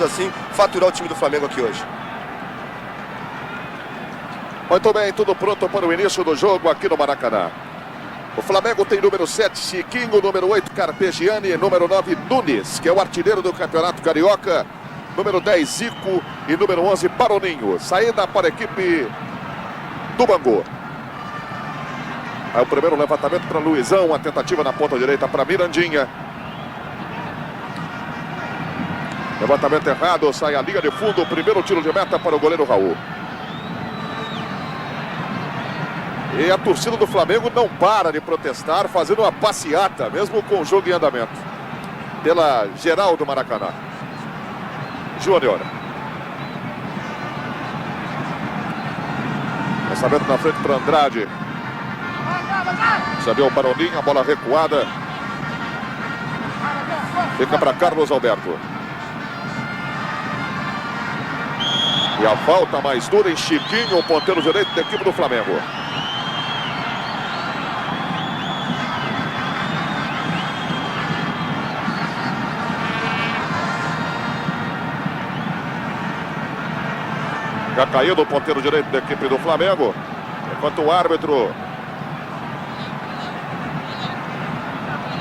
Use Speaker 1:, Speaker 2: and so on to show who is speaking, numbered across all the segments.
Speaker 1: assim, faturar o time do Flamengo aqui hoje.
Speaker 2: Muito bem, tudo pronto para o início do jogo aqui no Maracanã. O Flamengo tem número 7, Chiquinho, número 8, Carpegiani, número 9, Nunes, que é o artilheiro do Campeonato Carioca, número 10, Zico e número 11, Baroninho. Saída para a equipe do Bangu. Aí o primeiro levantamento para Luizão, a tentativa na ponta direita para Mirandinha. Levantamento errado, sai a linha de fundo, o primeiro tiro de meta para o goleiro Raul. E a torcida do Flamengo não para de protestar, fazendo uma passeata, mesmo com o jogo em andamento. Pela geral do Maracanã. Júnior. Lançamento na frente para Andrade. Sabia o Baroninho, a bola recuada. Fica para Carlos Alberto. E a falta mais dura em Chiquinho, o ponteiro direito da equipe do Flamengo. Já caiu do ponteiro direito da equipe do Flamengo. Enquanto o árbitro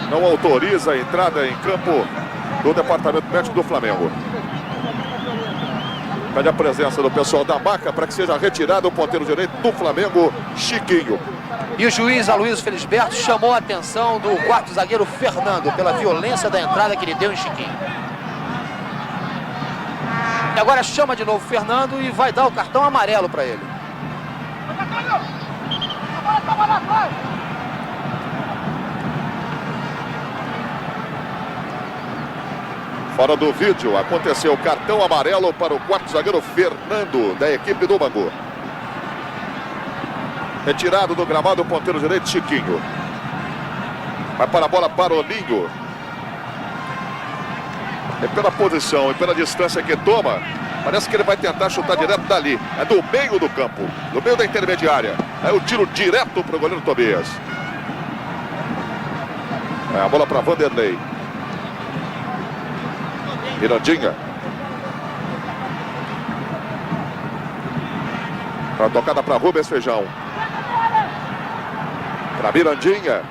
Speaker 2: não autoriza a entrada em campo do departamento médico do Flamengo. Pede a presença do pessoal da maca para que seja retirado o ponteiro direito do Flamengo, Chiquinho.
Speaker 3: E o juiz Aloysio Felisberto chamou a atenção do quarto zagueiro Fernando pela violência da entrada que ele deu em Chiquinho. E agora chama de novo o Fernando e vai dar o cartão amarelo para ele.
Speaker 2: Fora do vídeo, aconteceu o cartão amarelo para o quarto zagueiro Fernando, da equipe do Bangu. Retirado do gramado o ponteiro direito, Chiquinho. Vai para a bola Baroninho. É pela posição e pela distância que toma, parece que ele vai tentar chutar direto dali. É do meio do campo, do meio da intermediária. Aí o tiro direto para o goleiro Tobias. É a bola para Vanderlei. Mirandinha. A tocada para Rubens Feijão. Para Mirandinha.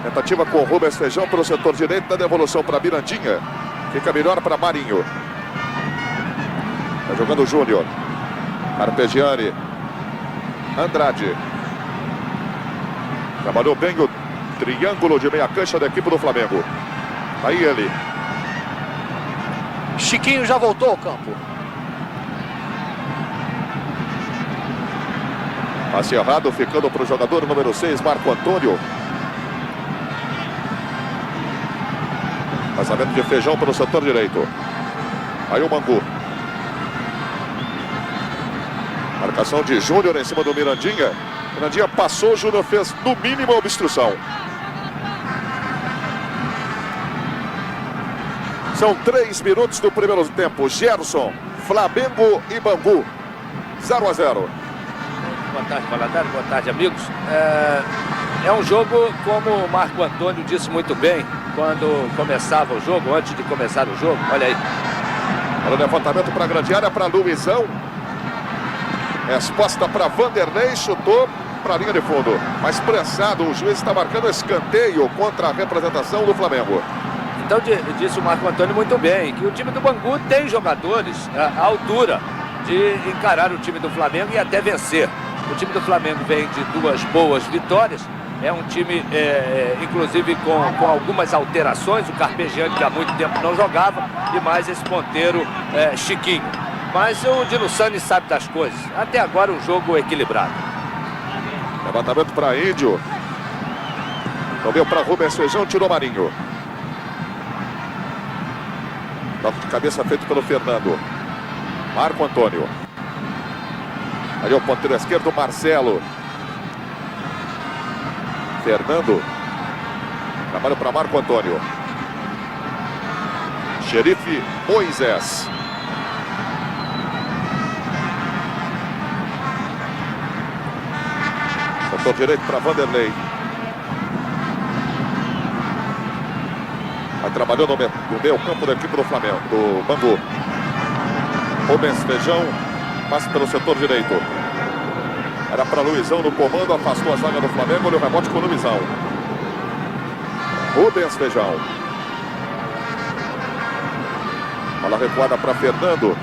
Speaker 2: Tentativa com Rubens Feijão pelo setor direito, da devolução para Mirandinha. Fica melhor para Marinho. Está jogando o Júnior. Carpegiani. Andrade. Trabalhou bem o triângulo de meia cancha da equipe do Flamengo. Aí ele.
Speaker 3: Chiquinho já voltou ao campo.
Speaker 2: Passe errado, ficando para o jogador número 6, Marco Antônio. Lançamento de Feijão pelo setor direito. Aí o Bangu. Marcação de Júnior em cima do Mirandinha. Mirandinha passou, Júnior fez no mínimo a obstrução. São 3 minutos do primeiro tempo. Gerson, Flamengo e Bangu. 0-0.
Speaker 4: Boa tarde, Valadares. Boa tarde, amigos. É um jogo, como o Marco Antônio disse muito bem, quando começava o jogo, antes de começar o jogo. Olha aí.
Speaker 2: Olha o levantamento para a grande área, para Luizão. Resposta para Vanderlei, chutou para a linha de fundo. Mas pressado, o juiz está marcando escanteio contra a representação do Flamengo.
Speaker 4: Então disse o Marco Antônio muito bem, que o time do Bangu tem jogadores à altura de encarar o time do Flamengo e até vencer. O time do Flamengo vem de 2 boas vitórias. É um time, inclusive, com algumas alterações. O Carpegiani, que há muito tempo não jogava, e mais esse ponteiro Chiquinho. Mas o Di Lussani sabe das coisas. Até agora, um jogo equilibrado.
Speaker 2: Levantamento para Índio. Tomeu para Rubens Feijão, tirou Marinho. Toque de cabeça feito pelo Fernando. Marco Antônio. Aí o ponteiro esquerdo, Marcelo. Fernando. Trabalho para Marco Antônio. Xerife Moisés. Setor direito para Vanderlei. Vai trabalhando no meio campo da equipe do Flamengo, do Bangu. Rubens Feijão passa pelo setor direito. Era para Luizão no comando, afastou a zaga do Flamengo, deu rebote com o Luizão. Rubens Feijão. Bola recuada para Fernando.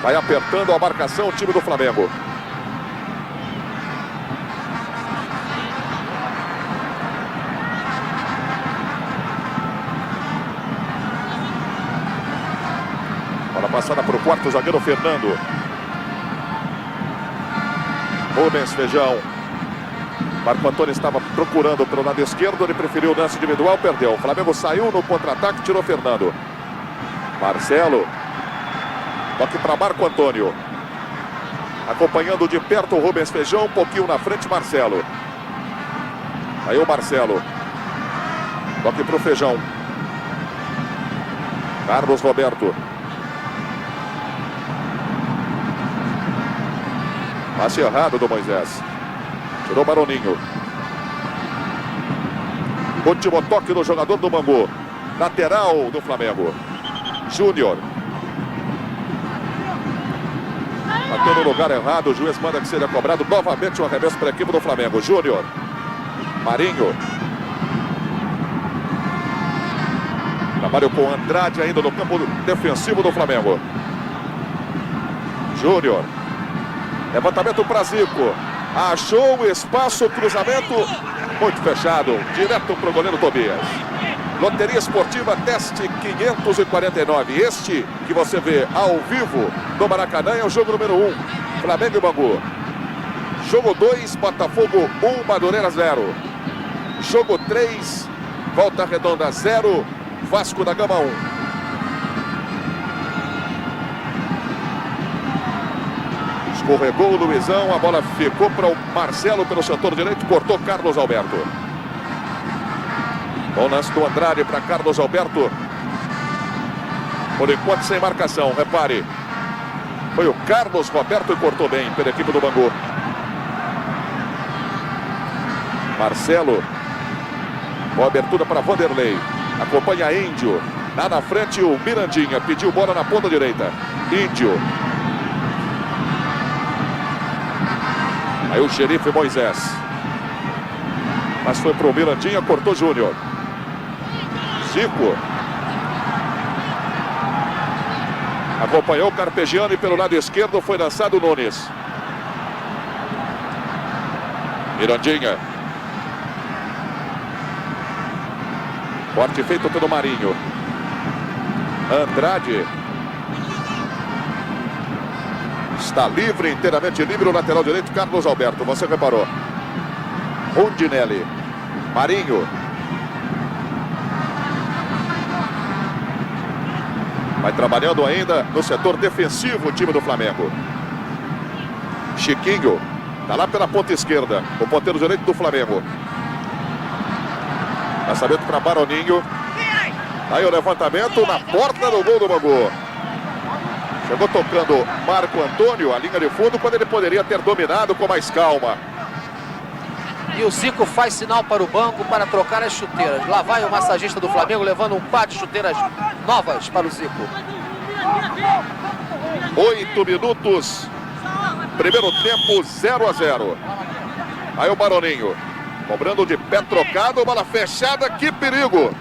Speaker 2: Vai apertando a marcação o time do Flamengo. Bola passada para o quarto zagueiro Fernando. Rubens Feijão. Marco Antônio estava procurando pelo lado esquerdo, ele preferiu o lance individual, perdeu. O Flamengo saiu no contra-ataque, tirou Fernando. Marcelo. Toque para Marco Antônio. Acompanhando de perto o Rubens Feijão, um pouquinho na frente Marcelo. Aí o Marcelo. Toque para o Feijão. Carlos Roberto. Passe errado do Moisés. Tirou Baroninho. Último toque do jogador do Bangu. Lateral do Flamengo. Júnior. Bateu no lugar errado. O juiz manda que seja cobrado novamente um arremesso para a equipe do Flamengo. Júnior. Marinho. Trabalho com Andrade ainda no campo defensivo do Flamengo. Júnior. Levantamento para Zico. Achou o espaço, cruzamento muito fechado, direto para o goleiro Tobias. Loteria Esportiva Teste 549. Este que você vê ao vivo no Maracanã é o jogo número 1, Flamengo e Bangu. Jogo 2, Botafogo 1, Madureira 0. Jogo 3, Volta Redonda 0, Vasco da Gama 1. Escorregou o Luizão, a bola ficou para o Marcelo pelo setor direito, cortou Carlos Alberto. Bom lance do Andrade para Carlos Alberto. Por enquanto sem marcação, repare. Foi o Carlos Roberto e cortou bem pela equipe do Bangu. Marcelo. Boa abertura para Vanderlei. Acompanha Índio. Lá na frente o Mirandinha, pediu bola na ponta direita. Índio. Aí o xerife Moisés. Mas foi para o Mirandinha, cortou Júnior. Zico. Acompanhou o Carpegiani pelo lado esquerdo, foi lançado o Nunes. Mirandinha. Corte feito pelo Marinho. Andrade. Está livre, inteiramente livre o lateral direito, Carlos Alberto. Você reparou. Rondinelli. Marinho. Vai trabalhando ainda no setor defensivo o time do Flamengo. Chiquinho. Está lá pela ponta esquerda. O ponteiro direito do Flamengo. Lançamento para Baroninho. Aí o levantamento na porta do gol do Bangu. Chegou tocando Marco Antônio, a linha de fundo, quando ele poderia ter dominado com mais calma.
Speaker 3: E o Zico faz sinal para o banco para trocar as chuteiras. Lá vai o massagista do Flamengo levando um par de chuteiras novas para o Zico.
Speaker 2: 8 minutos. Primeiro tempo 0-0. Aí o Baroninho. Cobrando de pé trocado, bola fechada, que perigo.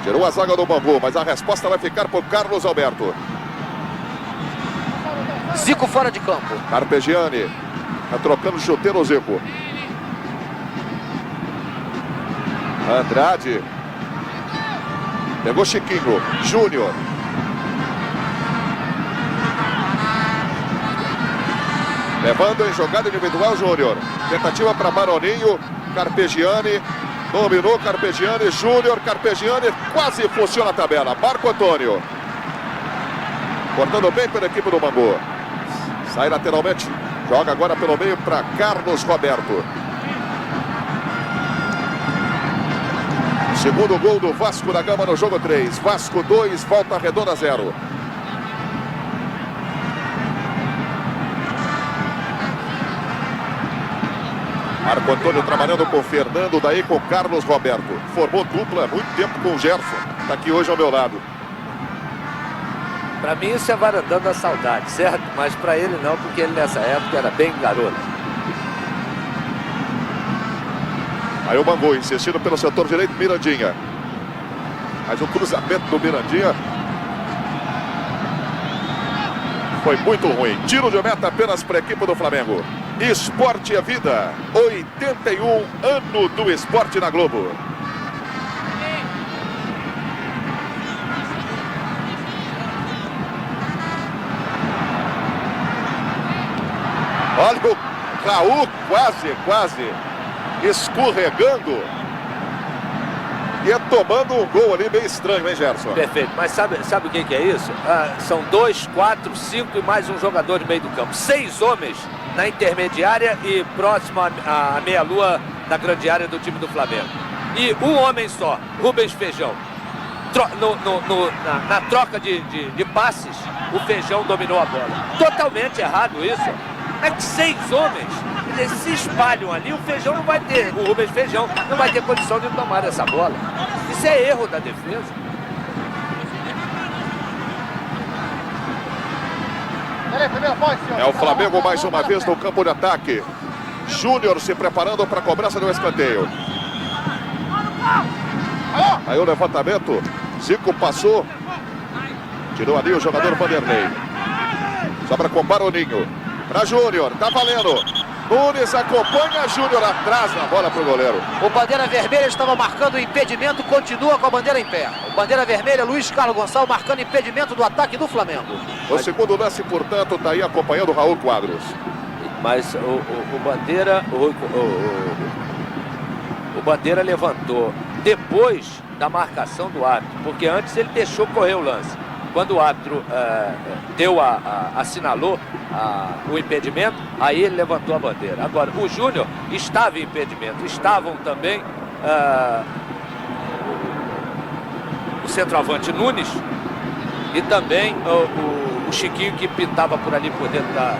Speaker 2: Tirou a zaga do Bangu, mas a resposta vai ficar por Carlos Alberto.
Speaker 3: Zico fora de campo.
Speaker 2: Carpegiani. Está trocando chuteiro o Zico. Andrade. Pegou Chiquinho. Júnior. Levando em jogada individual Júnior. Tentativa para Baroninho. Carpegiani. Dominou Carpegiani. Júnior. Carpegiani. Quase funciona a tabela. Marco Antônio. Cortando bem pela equipe do Bangu. Sai lateralmente. Joga agora pelo meio para Carlos Roberto. Segundo gol do Vasco da Gama no jogo 3. Vasco 2, Volta Redonda 0. Marco Antônio trabalhando com o Fernando, daí com o Carlos Roberto. Formou dupla há muito tempo com o Gerson. Está aqui hoje ao meu lado.
Speaker 4: Pra mim isso é varandando a saudade, certo? Mas pra ele não, porque ele nessa época era bem garoto.
Speaker 2: Aí o Bangu insistindo pelo setor direito, Mirandinha. Mas o cruzamento do Mirandinha foi muito ruim. Tiro de meta apenas para a equipe do Flamengo. Esporte é vida. 81 ano do esporte na Globo. Olha o Raul quase escorregando e tomando um gol ali bem estranho, hein, Gerson?
Speaker 4: Perfeito, mas sabe o que é isso? São 2, 4, 5 e mais um jogador de meio do campo. 6 homens na intermediária e próximo à meia-lua da grande área do time do Flamengo. E um homem só, Rubens Feijão. Na troca de passes, o Feijão dominou a bola. Totalmente errado isso. É que 6 homens, eles se espalham ali, o Feijão não vai ter, o Rubens Feijão não vai ter condição de tomar essa bola. Isso é erro da defesa.
Speaker 2: É o Flamengo mais uma vez no campo de ataque. Júnior se preparando para a cobrança do escanteio. Aí o levantamento, Zico passou, tirou ali o jogador Vanderlei. Sobra com Baroninho. Para Júnior, tá valendo. Nunes acompanha, Júnior atrás na bola pro goleiro.
Speaker 3: O bandeira vermelha estava marcando o impedimento, continua com a bandeira em pé. O bandeira vermelha, Luiz Carlos Gonçalves marcando impedimento do ataque do Flamengo.
Speaker 2: O segundo lance, portanto, tá aí acompanhando o Raul Quadros.
Speaker 4: Mas o Bandeira, o Bandeira levantou depois da marcação do árbitro, porque antes ele deixou correr o lance. Quando o árbitro assinalou o impedimento, aí ele levantou a bandeira. Agora, o Júnior estava em impedimento, estavam também o centroavante Nunes e também o Chiquinho, que pintava por ali por dentro da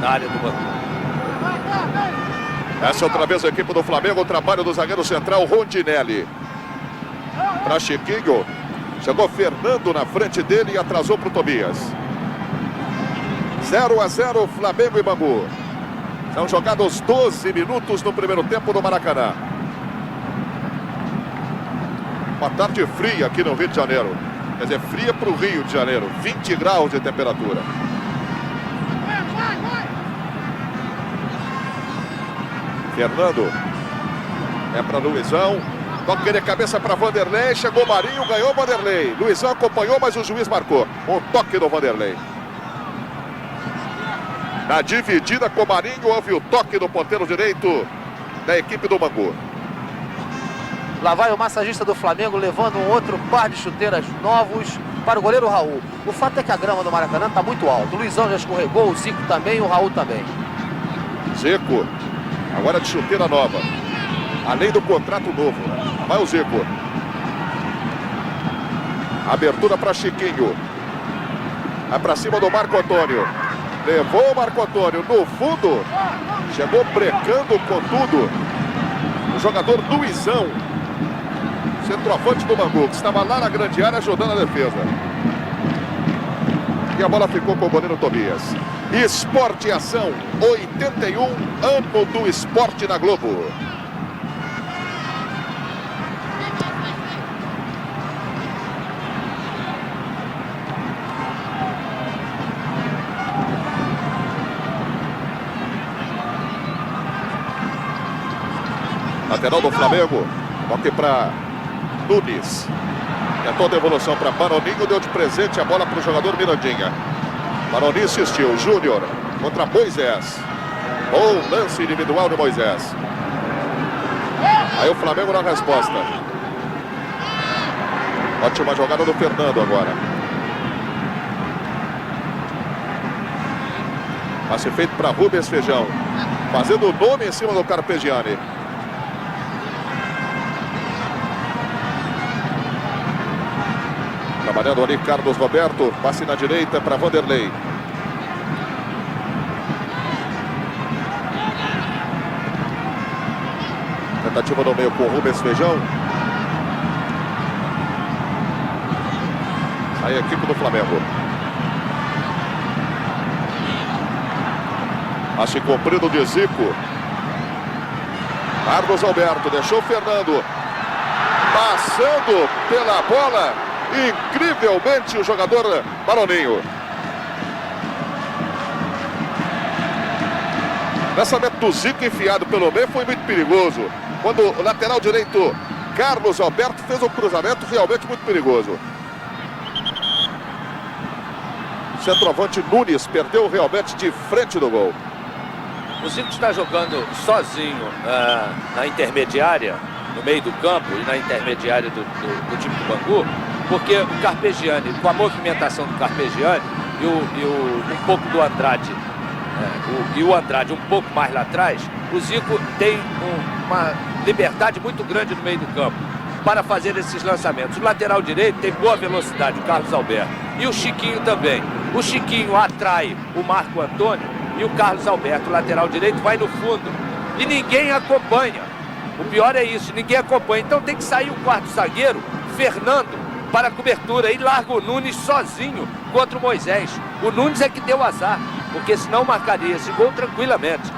Speaker 4: área do Bangu.
Speaker 2: Essa é outra vez a equipe do Flamengo, o trabalho do zagueiro central Rondinelli. Para Chiquinho, chegou Fernando na frente dele e atrasou para o Tobias. 0-0 Flamengo e Bangu. São jogados 12 minutos no primeiro tempo no Maracanã. Uma tarde fria aqui no Rio de Janeiro. Quer dizer, fria para o Rio de Janeiro. 20 graus de temperatura. Fernando. É para Luizão. Toque de cabeça para Vanderlei. Chegou Marinho, ganhou Vanderlei. Luizão acompanhou, mas o juiz marcou. Um toque do Vanderlei. Na dividida com o Marinho, houve o toque do ponteiro direito da equipe do Bangu.
Speaker 3: Lá vai o massagista do Flamengo levando um outro par de chuteiras novos para o goleiro Raul. O fato é que a grama do Maracanã está muito alta. O Luizão já escorregou, o Zico também e o Raul também.
Speaker 2: Zico, agora de chuteira nova. Além do contrato novo. Vai o Zico. Abertura para Chiquinho. Vai para cima do Marco Antônio. Levou o Marco Antônio no fundo. Chegou brecando com tudo. O jogador Luizão. Centroavante do Bangu, que estava lá na grande área ajudando a defesa. E a bola ficou com o goleiro Tobias. Esporte e Ação. 81 ano do esporte na Globo. Lateral do Flamengo. Toque para Nunes. Tentou a devolução para Baroninho. Deu de presente a bola para o jogador Mirandinha. Baroninho insistiu. Júnior contra Moisés. Bom lance individual de Moisés. Aí o Flamengo na resposta. Ótima jogada do Fernando agora. Passe feito para Rubens Feijão. Fazendo o nome em cima do Carpegiani. Trabalhando ali Carlos Roberto. Passe na direita para Vanderlei. Tentativa no meio com o Rubens Feijão. Aí a equipe do Flamengo. Passe comprido de Zico. Carlos Alberto deixou o Fernando. Passando pela bola. Incrivelmente o jogador Maroninho. Lançamento do Zico enfiado pelo meio foi muito perigoso. Quando o lateral direito Carlos Alberto fez um cruzamento realmente muito perigoso. Centroavante Nunes perdeu realmente de frente do gol.
Speaker 4: O Zico está jogando sozinho na intermediária, no meio do campo e na intermediária do time do Bangu, porque o Carpegiani, com a movimentação do Carpegiani e um pouco do Andrade, e o Andrade um pouco mais lá atrás, o Zico tem uma liberdade muito grande no meio do campo para fazer esses lançamentos. O lateral direito tem boa velocidade, o Carlos Alberto, e o Chiquinho também. O Chiquinho atrai o Marco Antônio e o Carlos Alberto, o lateral direito, vai no fundo e ninguém acompanha. O pior é isso, ninguém acompanha. Então tem que sair o quarto zagueiro, Fernando, para a cobertura e larga o Nunes sozinho contra o Moisés. O Nunes é que deu azar, porque senão marcaria esse gol tranquilamente.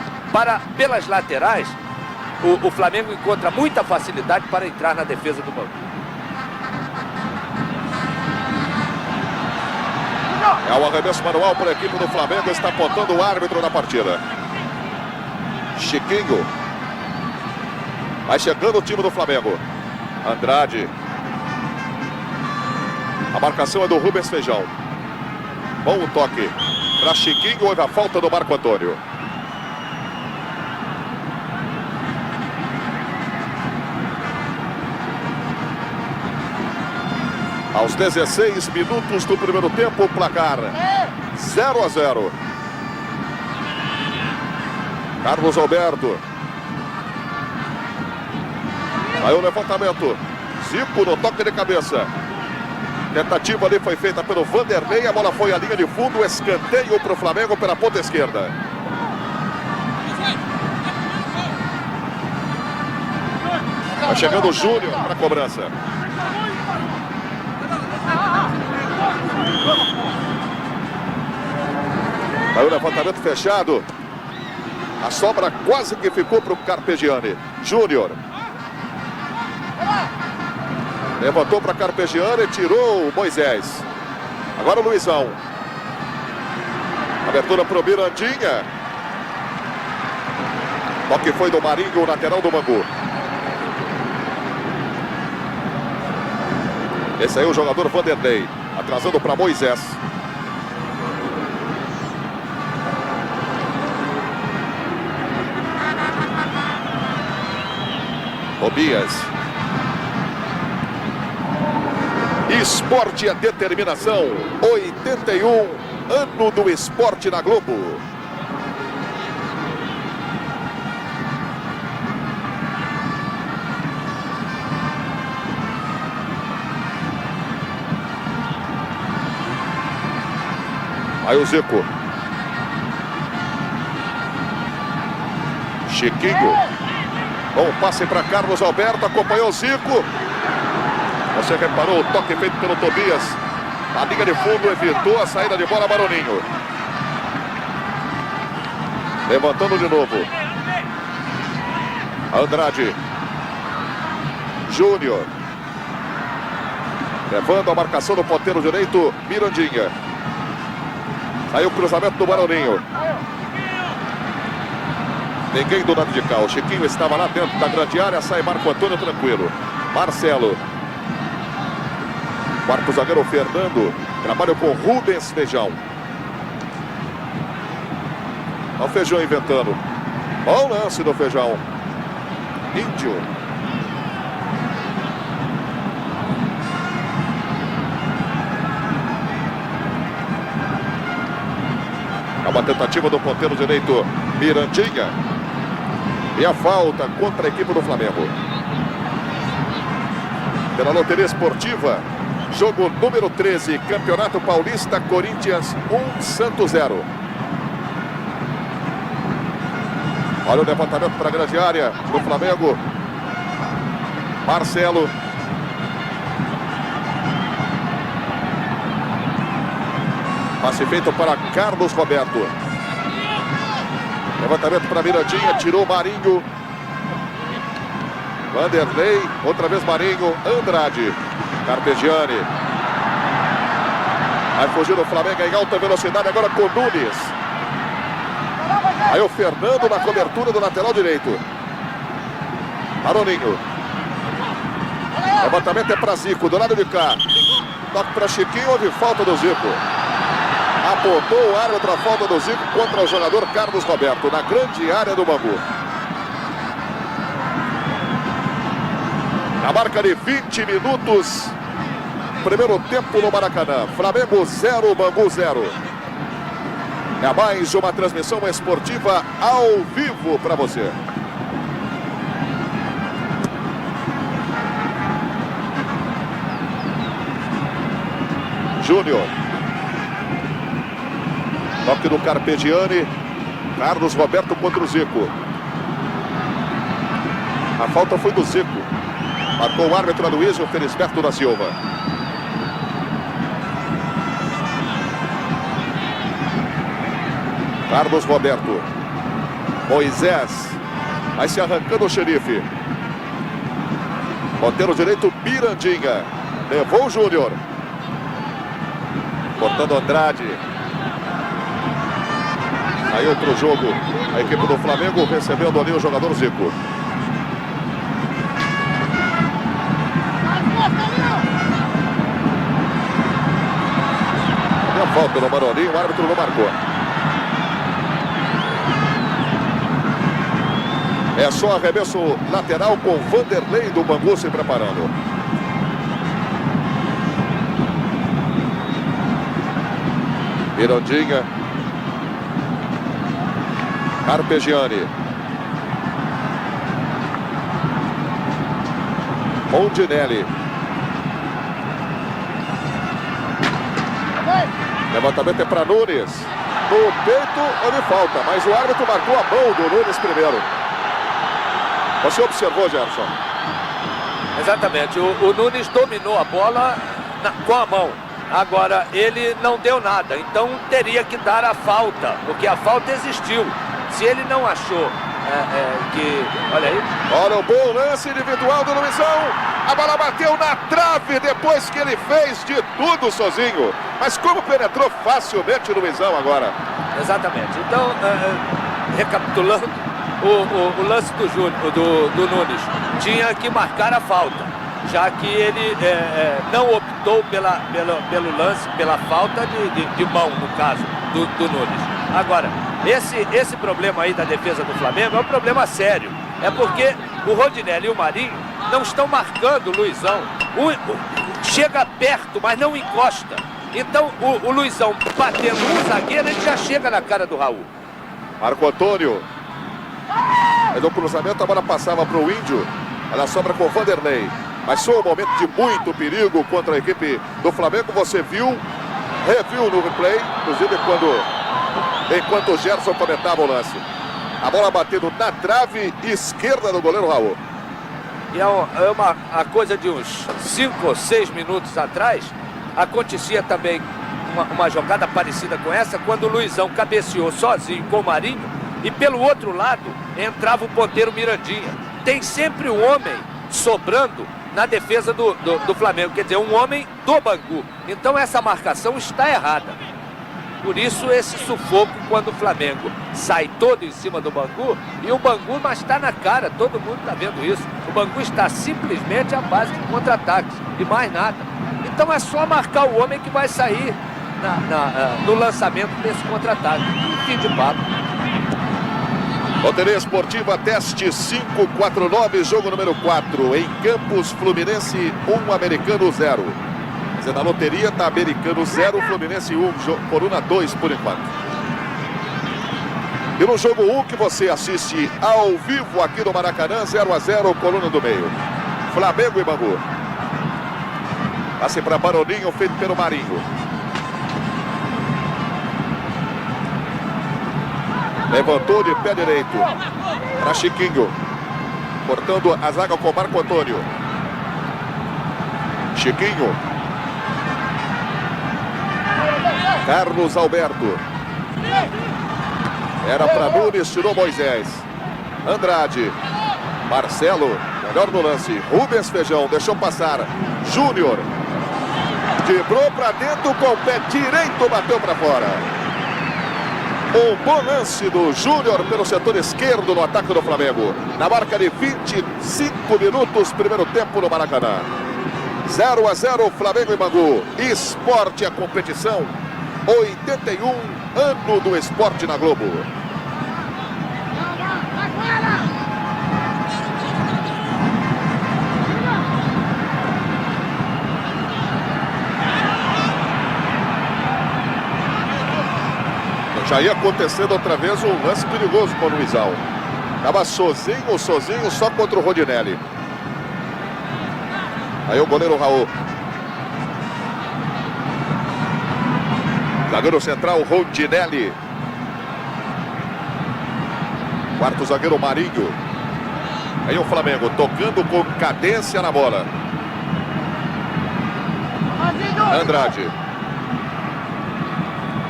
Speaker 4: Pelas laterais, o Flamengo encontra muita facilidade para entrar na defesa do Bangu.
Speaker 2: É o arremesso manual para a equipe do Flamengo, está apontando o árbitro na partida. Chiquinho. Vai chegando o time do Flamengo. Andrade. A marcação é do Rubens Feijão. Bom o toque para Chiquinho, houve a falta do Marco Antônio. Aos 16 minutos do primeiro tempo, o placar 0-0. Carlos Alberto. Aí o levantamento. Zico no toque de cabeça. Tentativa ali foi feita pelo Vanderlei. A bola foi à linha de fundo. Escanteio para o Flamengo pela ponta esquerda. Vai chegando o Júnior para a cobrança. Aí o levantamento fechado. A sobra quase que ficou para o Carpegiani. Júnior. Levantou para Carpegiani, tirou o Moisés. Agora o Luizão. Abertura para o Mirandinha. Toque foi do Marinho, o lateral do Bangu. Esse aí é o jogador Vanderlei. Atrasando para Moisés. Tobias. Esporte é determinação. 81, ano do esporte na Globo. Aí o Zico. Chiquinho. Bom passe para Carlos Alberto. Acompanhou o Zico. Você reparou o toque feito pelo Tobias. A linha de fundo evitou a saída de bola, Maroninho. Levantando de novo. Andrade. Júnior. Levando a marcação do ponteiro direito, Mirandinha. Saiu o cruzamento do Maroninho. Ninguém do lado de cá. O Chiquinho estava lá dentro da grande área. Sai Marco Antônio tranquilo. Marcelo. Quarto zagueiro Fernando. Trabalha com Rubens Feijão. Olha o Feijão inventando. Bom lance do Feijão. Índio. É uma tentativa do ponteiro direito Mirandinha. E a falta contra a equipe do Flamengo. Pela loteria esportiva. Jogo número 13, Campeonato Paulista, Corinthians 1, Santos 0. Olha o levantamento para a grande área do Flamengo. Marcelo. Passe feito para Carlos Roberto. Levantamento para Mirandinha, tirou Marinho. Vanderlei, outra vez Marinho, Andrade. Carpegiani. Vai fugir o Flamengo em alta velocidade agora com Nunes. Aí o Fernando na cobertura do lateral direito. Maroninho. Levantamento é para Zico, do lado de cá. Toque para Chiquinho, houve falta do Zico. Apontou o árbitro a falta do Zico contra o jogador Carlos Roberto, na grande área do Bangu. Na marca de 20 minutos, primeiro tempo no Maracanã. Flamengo 0, Bangu 0. É mais uma transmissão esportiva ao vivo para você. Júnior. Toque do Carpegiani. Carlos Roberto contra o Zico. A falta foi do Zico. Marcou o árbitro Aloysio Felisberto da Silva. Carlos Roberto. Moisés. Vai se arrancando o xerife. Ponteiro direito, Mirandinha. Levou o Júnior. Cortando Andrade. Saiu para o jogo a equipe do Flamengo, recebendo ali o jogador Zico. E a falta no Marolinho, o árbitro não marcou. É só arremesso lateral com Vanderlei do Bangu se preparando. Mirandinha. Carpegiani. Rondinelli. Levantamento é para Nunes. No peito, onde falta, mas o árbitro marcou a mão do Nunes primeiro. Você observou, Gerson?
Speaker 4: Exatamente, o Nunes dominou a bola com a mão. Agora, ele não deu nada, então teria que dar a falta, porque a falta existiu. Se ele não achou que... Olha aí.
Speaker 2: Olha o bom lance individual do Luizão. A bola bateu na trave depois que ele fez de tudo sozinho. Mas como penetrou facilmente o Luizão agora.
Speaker 4: Exatamente. Então, recapitulando, o lance do Nunes tinha que marcar a falta, já que ele não optou pelo lance, pela falta de mão, no caso, do Nunes. Agora, esse problema aí da defesa do Flamengo é um problema sério. É porque o Rondinelli e o Marinho não estão marcando o Luizão. Chega perto, mas não encosta. Então, o Luizão batendo um zagueiro, ele já chega na cara do Raul.
Speaker 2: Marco Antônio. Mas no cruzamento a bola passava para o Índio. Ela sobra com o Vanderlei. Mas foi um momento de muito perigo contra a equipe do Flamengo. Você viu, reviu no replay, inclusive enquanto o Gerson comentava o lance. A bola batendo na trave esquerda do goleiro Raul.
Speaker 4: E a coisa de uns 5 ou 6 minutos atrás, acontecia também uma jogada parecida com essa, quando o Luizão cabeceou sozinho com o Marinho e pelo outro lado entrava o ponteiro Mirandinha. Tem sempre um homem sobrando na defesa do Flamengo, quer dizer, um homem do Bangu. Então essa marcação está errada. Por isso esse sufoco quando o Flamengo sai todo em cima do Bangu, e o Bangu, mas está na cara, todo mundo está vendo isso. O Bangu está simplesmente à base de contra-ataques e mais nada. Então é só marcar o homem que vai sair no lançamento desse contra-ataque. Fim de papo.
Speaker 2: Loteria Esportiva Teste 549, jogo número 4. Em Campos, Fluminense 1, Americano 0. Quer dizer, na loteria está Americano 0, Fluminense 1, Coruna 2 por enquanto. E no jogo 1 que você assiste ao vivo aqui no Maracanã, 0-0, Coluna do Meio. Flamengo e Bangu. Passe para Baroninho, feito pelo Marinho. Levantou de pé direito para Chiquinho. Cortando a zaga com Marco Antônio. Chiquinho. Carlos Alberto. Era para Nunes, tirou Moisés. Andrade. Marcelo, melhor no lance. Rubens Feijão, deixou passar. Júnior. Quebrou para dentro com o pé direito, bateu para fora. Um bom lance do Júnior pelo setor esquerdo no ataque do Flamengo. Na marca de 25 minutos, primeiro tempo no Maracanã. 0-0, Flamengo e Bangu. Esporte a competição. 81, ano do esporte na Globo. Já ia acontecendo outra vez um lance perigoso para o Luizão. Estava sozinho, só contra o Rodinelli. Aí o goleiro Raul. Zagueiro central, Rodinelli. Quarto zagueiro, Marinho. Aí o Flamengo tocando com cadência na bola. Andrade.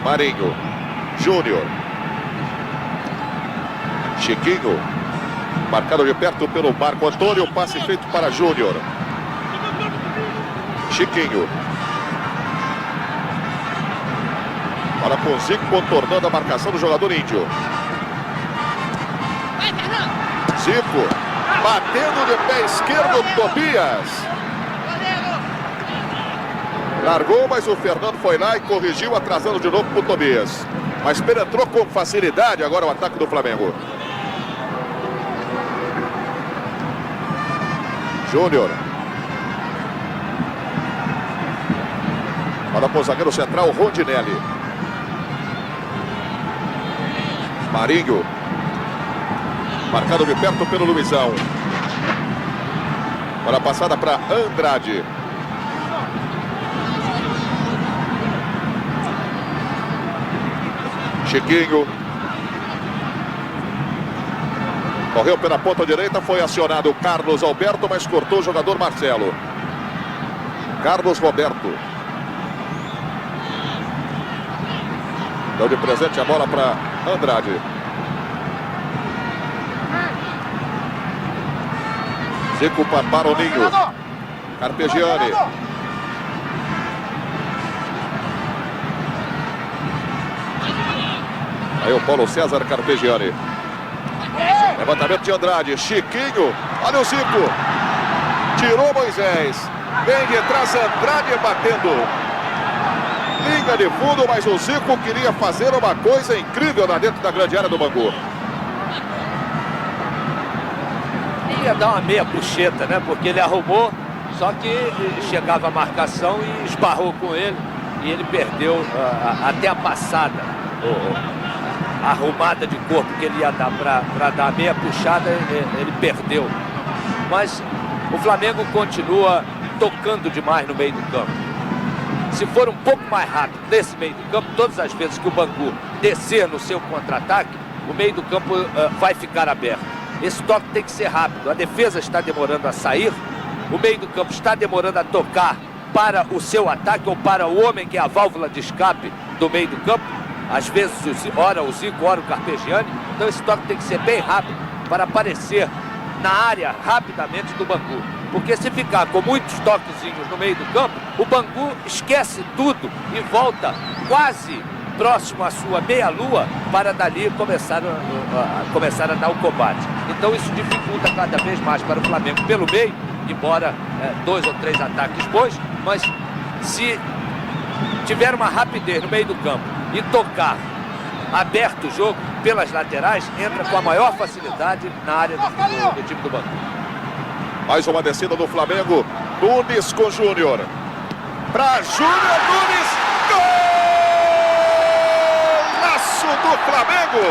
Speaker 2: Marinho. Júnior. Chiquinho. Marcado de perto pelo Marco Antônio. Passe feito para Júnior. Chiquinho. Para com o Zico, contornando a marcação do jogador índio. Zico. Batendo de pé esquerdo, Tobias. Largou, mas o Fernando foi lá e corrigiu, atrasando de novo para o Tobias. Mas penetrou com facilidade agora o ataque do Flamengo. Júnior. Olha para o zagueiro central, Rodinelli. Marinho. Marcado de perto pelo Luizão. Olha a passada para Andrade. Chiquinho. Correu pela ponta direita, foi acionado o Carlos Alberto, mas cortou o jogador Marcelo. Carlos Roberto. Deu de presente a bola para Andrade. Zico para Baroninho. Carpegiani. Aí o Paulo César Carpegiani. Levantamento de Andrade. Chiquinho. Olha o Zico. Tirou Moisés. Vem de trás Andrade batendo. Linha de fundo, mas o Zico queria fazer uma coisa incrível lá dentro da grande área do Bangu.
Speaker 4: Ia dar uma meia puxeta, né? Porque ele arrumou, só que chegava a marcação e esbarrou com ele. E ele perdeu até a passada. A arrumada de corpo que ele ia dar para dar a meia puxada, ele perdeu. Mas o Flamengo continua tocando demais no meio do campo. Se for um pouco mais rápido nesse meio do campo, todas as vezes que o Bangu descer no seu contra-ataque, o meio do campo vai ficar aberto. Esse toque tem que ser rápido. A defesa está demorando a sair, o meio do campo está demorando a tocar para o seu ataque ou para o homem que é a válvula de escape do meio do campo. Às vezes, ora o Zico, ora o Carpegiani. Então esse toque tem que ser bem rápido para aparecer na área rapidamente do Bangu. Porque se ficar com muitos toquezinhos no meio do campo, o Bangu esquece tudo e volta quase próximo à sua meia-lua para dali começar a dar o combate. Então isso dificulta cada vez mais para o Flamengo pelo meio, embora 2 ou 3 ataques bons, mas se tiver uma rapidez no meio do campo e tocar aberto o jogo pelas laterais, entra com a maior facilidade na área do time do Bangu.
Speaker 2: Mais uma descida do Flamengo. Nunes com Júnior. Para Júnior, Nunes. Golaço do Flamengo.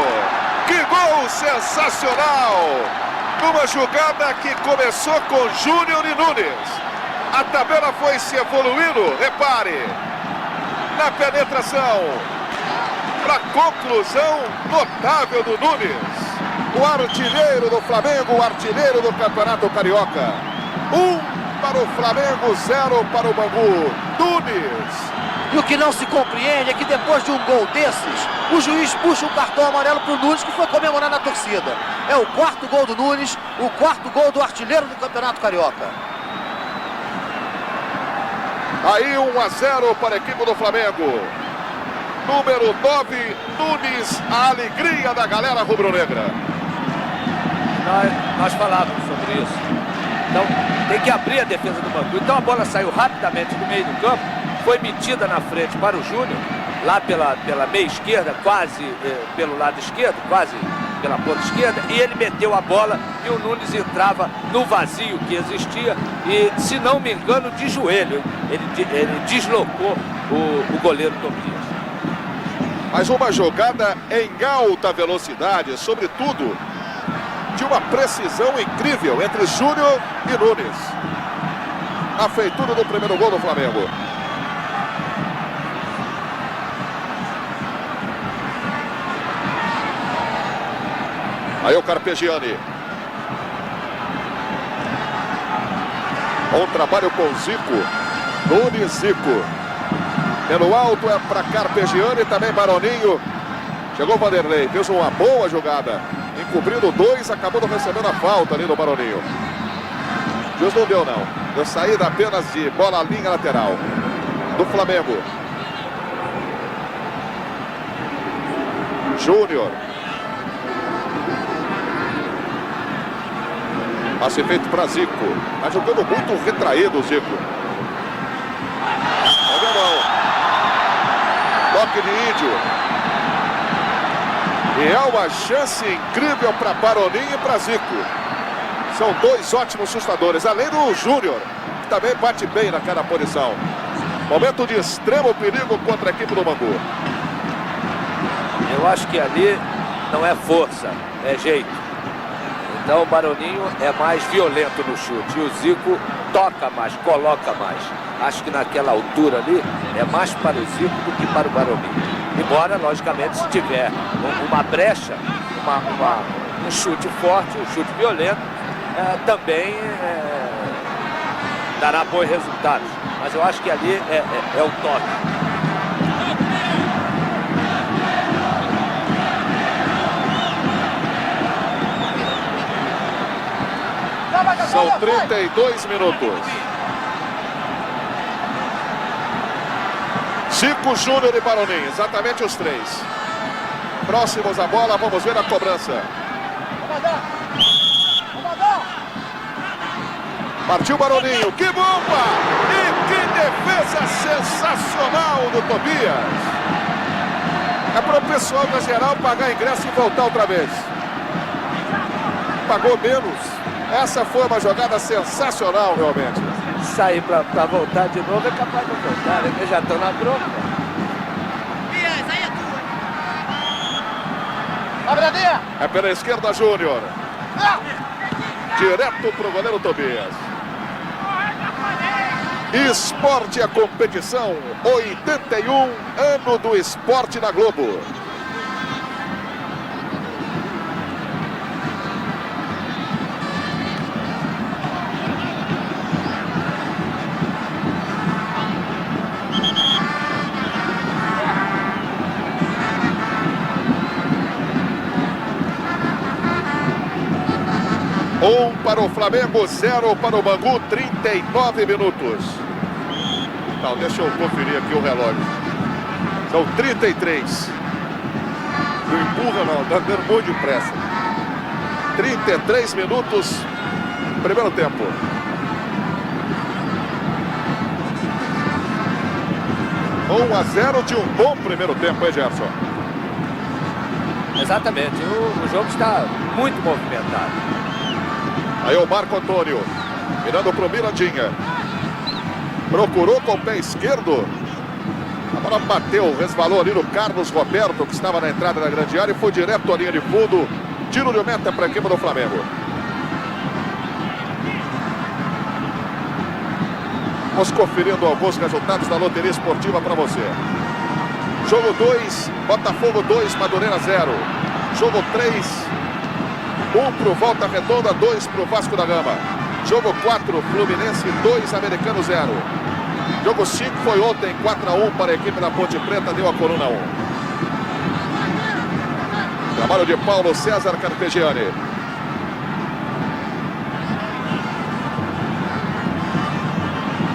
Speaker 2: Que gol sensacional. Numa jogada que começou com Júnior e Nunes. A tabela foi se evoluindo. Repare. Na penetração. Para conclusão notável do Nunes. O artilheiro do Flamengo, o artilheiro do Campeonato Carioca. 1 para o Flamengo, 0 para o Bangu. Nunes.
Speaker 3: E o que não se compreende é que depois de um gol desses, o juiz puxa um cartão amarelo para o Nunes, que foi comemorar na torcida. É o quarto gol do Nunes, o quarto gol do artilheiro do Campeonato Carioca.
Speaker 2: Aí 1-0 para a equipe do Flamengo. Número 9, Nunes, a alegria da galera rubro-negra.
Speaker 4: Nós falávamos sobre isso. Então tem que abrir a defesa do Bangu. Então a bola saiu rapidamente do meio do campo, foi metida na frente para o Júnior, lá pela meia esquerda, quase pelo lado esquerdo, quase pela ponta esquerda, e ele meteu a bola e o Nunes entrava no vazio que existia e, se não me engano, de joelho. Ele deslocou o goleiro Tobias.
Speaker 2: Mas uma jogada em alta velocidade, sobretudo de uma precisão incrível entre Júnior e Nunes. A feitura do primeiro gol do Flamengo. Aí o Carpegiani. Bom trabalho com o Zico. Nunes, Zico. Pelo alto é para Carpegiani, também Baroninho. Chegou o Vanderlei, fez uma boa jogada. Encobrindo 2, acabou recebendo a falta ali do Baroninho. Deus não deu não. Deu saída apenas de bola à linha lateral do Flamengo. Júnior. Passe feito para Zico. Está jogando muito retraído o Zico. Pega a mão. Toque de Índio. E é uma chance incrível para Baroninho e para Zico. São dois ótimos chutadores, além do Júnior, que também bate bem naquela posição. Momento de extremo perigo contra a equipe do Bangu.
Speaker 4: Eu acho que ali não é força, é jeito. Então o Baroninho é mais violento no chute. E o Zico toca mais, coloca mais. Acho que naquela altura ali é mais para o Zico do que para o Baroninho. Embora, logicamente, se tiver uma brecha, um chute forte, um chute violento, também dará bons resultados. Mas eu acho que ali é o toque.
Speaker 2: São 32 minutos. Zico, Júnior e Baroninho, exatamente os três. Próximos à bola, vamos ver a cobrança. Partiu Baroninho, que bomba! E que defesa sensacional do Tobias. É para o pessoal da geral pagar ingresso e voltar outra vez. Pagou menos. Essa foi uma jogada sensacional, realmente.
Speaker 4: Sair para voltar de novo é capaz de voltar, né? Eles já estão na bronca.
Speaker 2: É pela esquerda, Júnior. Direto para o goleiro Tobias. Esporte é competição. 81, ano do esporte na Globo. Para o Flamengo, 0 para o Bangu, 39 minutos. Então, deixa eu conferir aqui o relógio. São 33. Não empurra não, tá dando muito depressa. 33 minutos, primeiro tempo. Um a 0 de um bom primeiro tempo, hein, Gerson?
Speaker 4: Exatamente, o jogo está muito movimentado.
Speaker 2: Aí o Marco Antônio, mirando para o Mirandinha. Procurou com o pé esquerdo. A bola bateu, resvalou ali no Carlos Roberto, que estava na entrada da grande área, e foi direto à linha de fundo. Tiro de meta para a equipe do Flamengo. Vamos conferindo alguns resultados da loteria esportiva para você. Jogo 2, Botafogo 2, Madureira 0. Jogo 3, 1 para o Volta Redonda, 2 para o Vasco da Gama. Jogo 4, Fluminense 2, Americano 0. Jogo 5 foi ontem, 4-1 para a equipe da Ponte Preta, deu a coluna 1. Trabalho de Paulo César Carpegiani.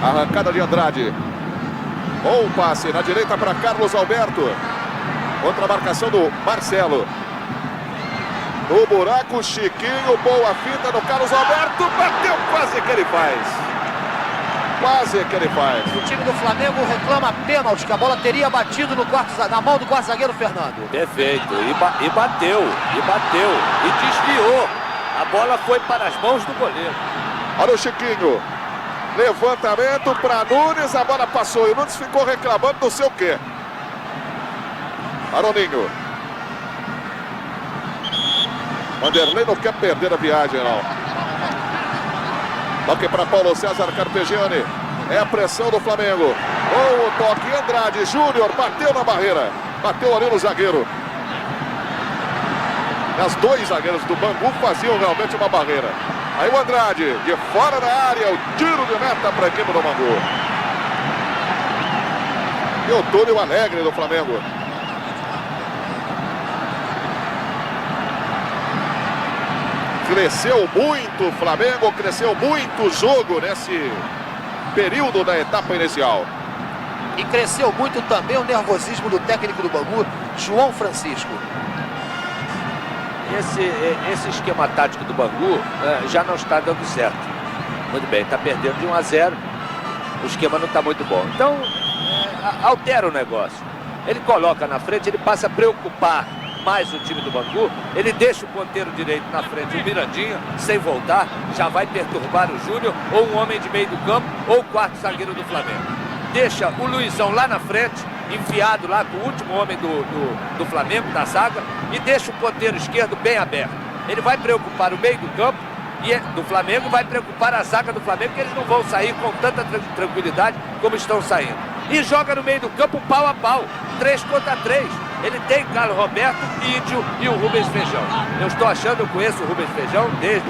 Speaker 2: Arrancada de Andrade. Bom passe na direita para Carlos Alberto. Contra a marcação do Marcelo. No buraco, Chiquinho, boa fita no Carlos Alberto. Bateu, quase que ele faz. Quase que ele faz.
Speaker 3: O time do Flamengo reclama pênalti, que a bola teria batido na mão do quarto zagueiro Fernando.
Speaker 4: Perfeito. E bateu. E desviou. A bola foi para as mãos do goleiro.
Speaker 2: Olha o Chiquinho. Levantamento para Nunes. A bola passou e o Nunes ficou reclamando não sei o quê. Aroninho. Vanderlei não quer perder a viagem, não. Toque para Paulo César Carpegiani. É a pressão do Flamengo. O toque, Andrade Júnior bateu na barreira. Bateu ali no zagueiro. As dois zagueiros do Bangu faziam realmente uma barreira. Aí o Andrade, de fora da área, o tiro de meta para a equipe do Bangu. E o Túlio Alegre do Flamengo. Cresceu muito o Flamengo, cresceu muito o jogo nesse período da etapa inicial.
Speaker 3: E cresceu muito também o nervosismo do técnico do Bangu, João Francisco.
Speaker 4: Esse esquema tático do Bangu já não está dando certo. Muito bem, está perdendo de 1-0. O esquema não está muito bom. Então, altera o negócio. Ele coloca na frente, ele passa a preocupar mais o time do Bangu. Ele deixa o ponteiro direito na frente, o Mirandinha, sem voltar. Já vai perturbar o Júnior, ou um homem de meio do campo, ou o quarto zagueiro do Flamengo. Deixa o Luizão lá na frente, enfiado lá com o último homem do Flamengo, da zaga, e deixa o ponteiro esquerdo bem aberto. Ele vai preocupar o meio do campo do Flamengo, vai preocupar a zaga do Flamengo, que eles não vão sair com tanta tranquilidade como estão saindo. E joga no meio do campo pau a pau, 3 contra 3. Ele tem Carlos Roberto, Índio e o Rubens Feijão. Eu estou achando, eu conheço o Rubens Feijão desde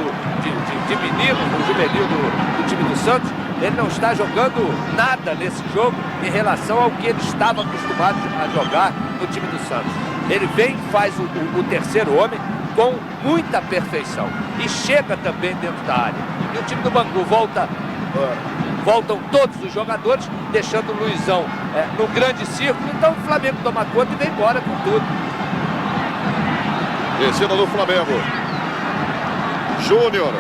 Speaker 4: de menino, o juvenil do time do Santos. Ele não está jogando nada nesse jogo em relação ao que ele estava acostumado a jogar no time do Santos. Ele vem e faz o terceiro homem com muita perfeição. E chega também dentro da área. E o time do Bangu voltam todos os jogadores, deixando o Luizão no grande círculo. Então o Flamengo toma conta e vem embora com tudo.
Speaker 2: Descida do Flamengo. Júnior.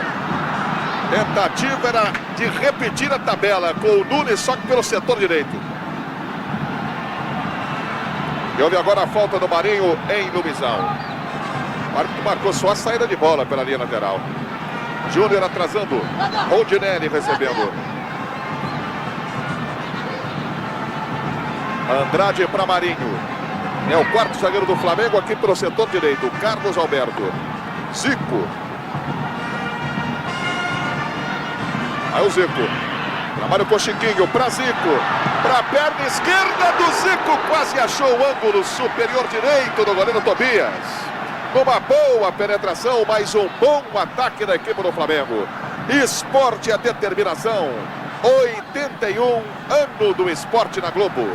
Speaker 2: Tentativa era de repetir a tabela com o Nunes, só que pelo setor direito. E houve agora a falta do Marinho em Lumizão. O árbitro marcou só a saída de bola pela linha lateral. Júnior atrasando. Rondinelli recebendo. Andrade para Marinho. É o quarto zagueiro do Flamengo aqui pelo setor direito. Carlos Alberto. Zico. Aí o Zico. Trabalho com o Chiquinho para Zico. Para a perna esquerda do Zico. Quase achou o ângulo superior direito do goleiro Tobias. Numa boa penetração, mais um bom ataque da equipe do Flamengo. Esporte a determinação. 81 ano do esporte na Globo.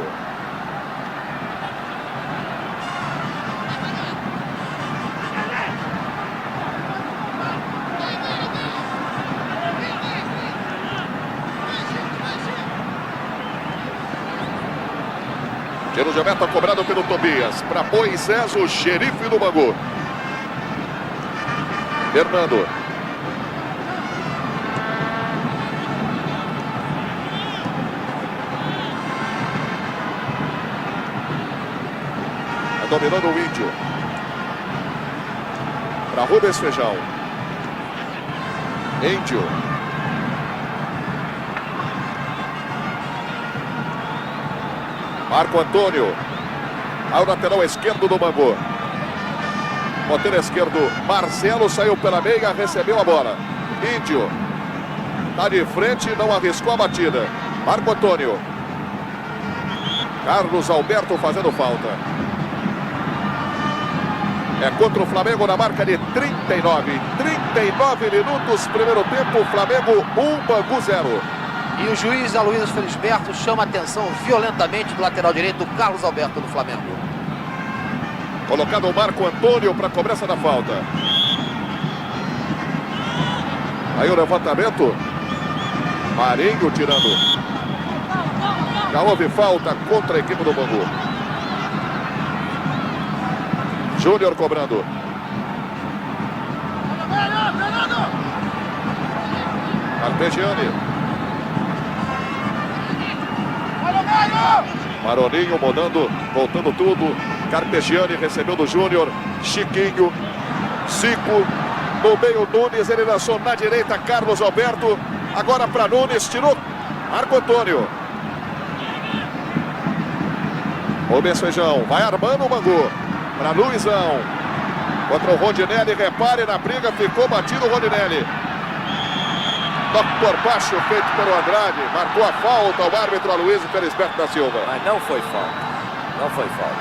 Speaker 2: Tiro de meta cobrado pelo Tobias. Para Moisés, o xerife do Bangu. Fernando. Dominando o Índio. Para Rubens Feijão. Índio. Marco Antônio. Ao lateral esquerdo do Bangu. Ponteiro esquerdo, Marcelo saiu pela meia, recebeu a bola. Índio. Está de frente, não arriscou a batida. Marco Antônio. Carlos Alberto fazendo falta. É contra o Flamengo na marca de 39. 39 minutos, primeiro tempo, Flamengo 1, Bangu 0.
Speaker 3: E o juiz Aloysio Felisberto chama a atenção violentamente do lateral direito, do Carlos Alberto do Flamengo.
Speaker 2: Colocado o Marco Antônio para a cobrança da falta. Aí o levantamento. Marinho tirando. Já houve falta contra a equipe do Bangu. Júnior cobrando. Carpegiani. Maroninho mudando, voltando tudo. Carpegiani recebeu do Júnior. Chiquinho. Zico. No meio Nunes, ele lançou na direita Carlos Alberto. Agora para Nunes, tirou Marco Antônio. Rubens Feijão, vai armando o Bangu. Para Luizão. Contra o Rondinelli, repare na briga, ficou batido o Rondinelli. Toque por baixo, feito pelo Andrade. Marcou a falta o árbitro Aloysio Felisberto da Silva.
Speaker 4: Mas não foi falta. Não foi falta.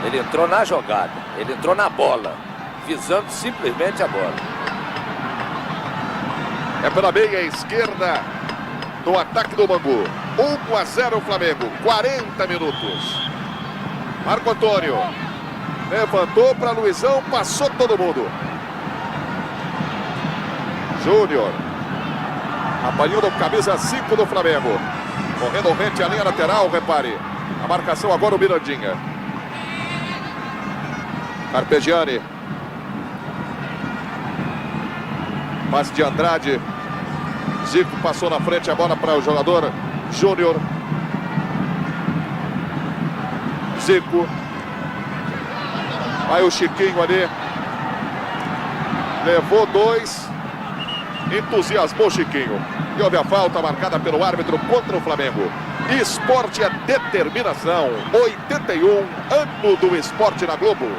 Speaker 4: Ele entrou na jogada. Ele entrou na bola. Visando simplesmente a bola.
Speaker 2: É pela meia esquerda no ataque do Bangu. 1-0 Flamengo. 40 minutos. Marco Antônio. Levantou para Luizão, passou todo mundo. Júnior. Apanhou no camisa 5 do Flamengo. Correndo rente à linha lateral, repare. A marcação agora o Mirandinha. Carpegiani. Passe de Andrade. Zico passou na frente, a bola para o jogador Júnior. Zico. Aí o Chiquinho ali. Levou 2. Entusiasmou o Chiquinho. E houve a falta marcada pelo árbitro contra o Flamengo. Esporte é determinação. 81, ano do esporte na Globo.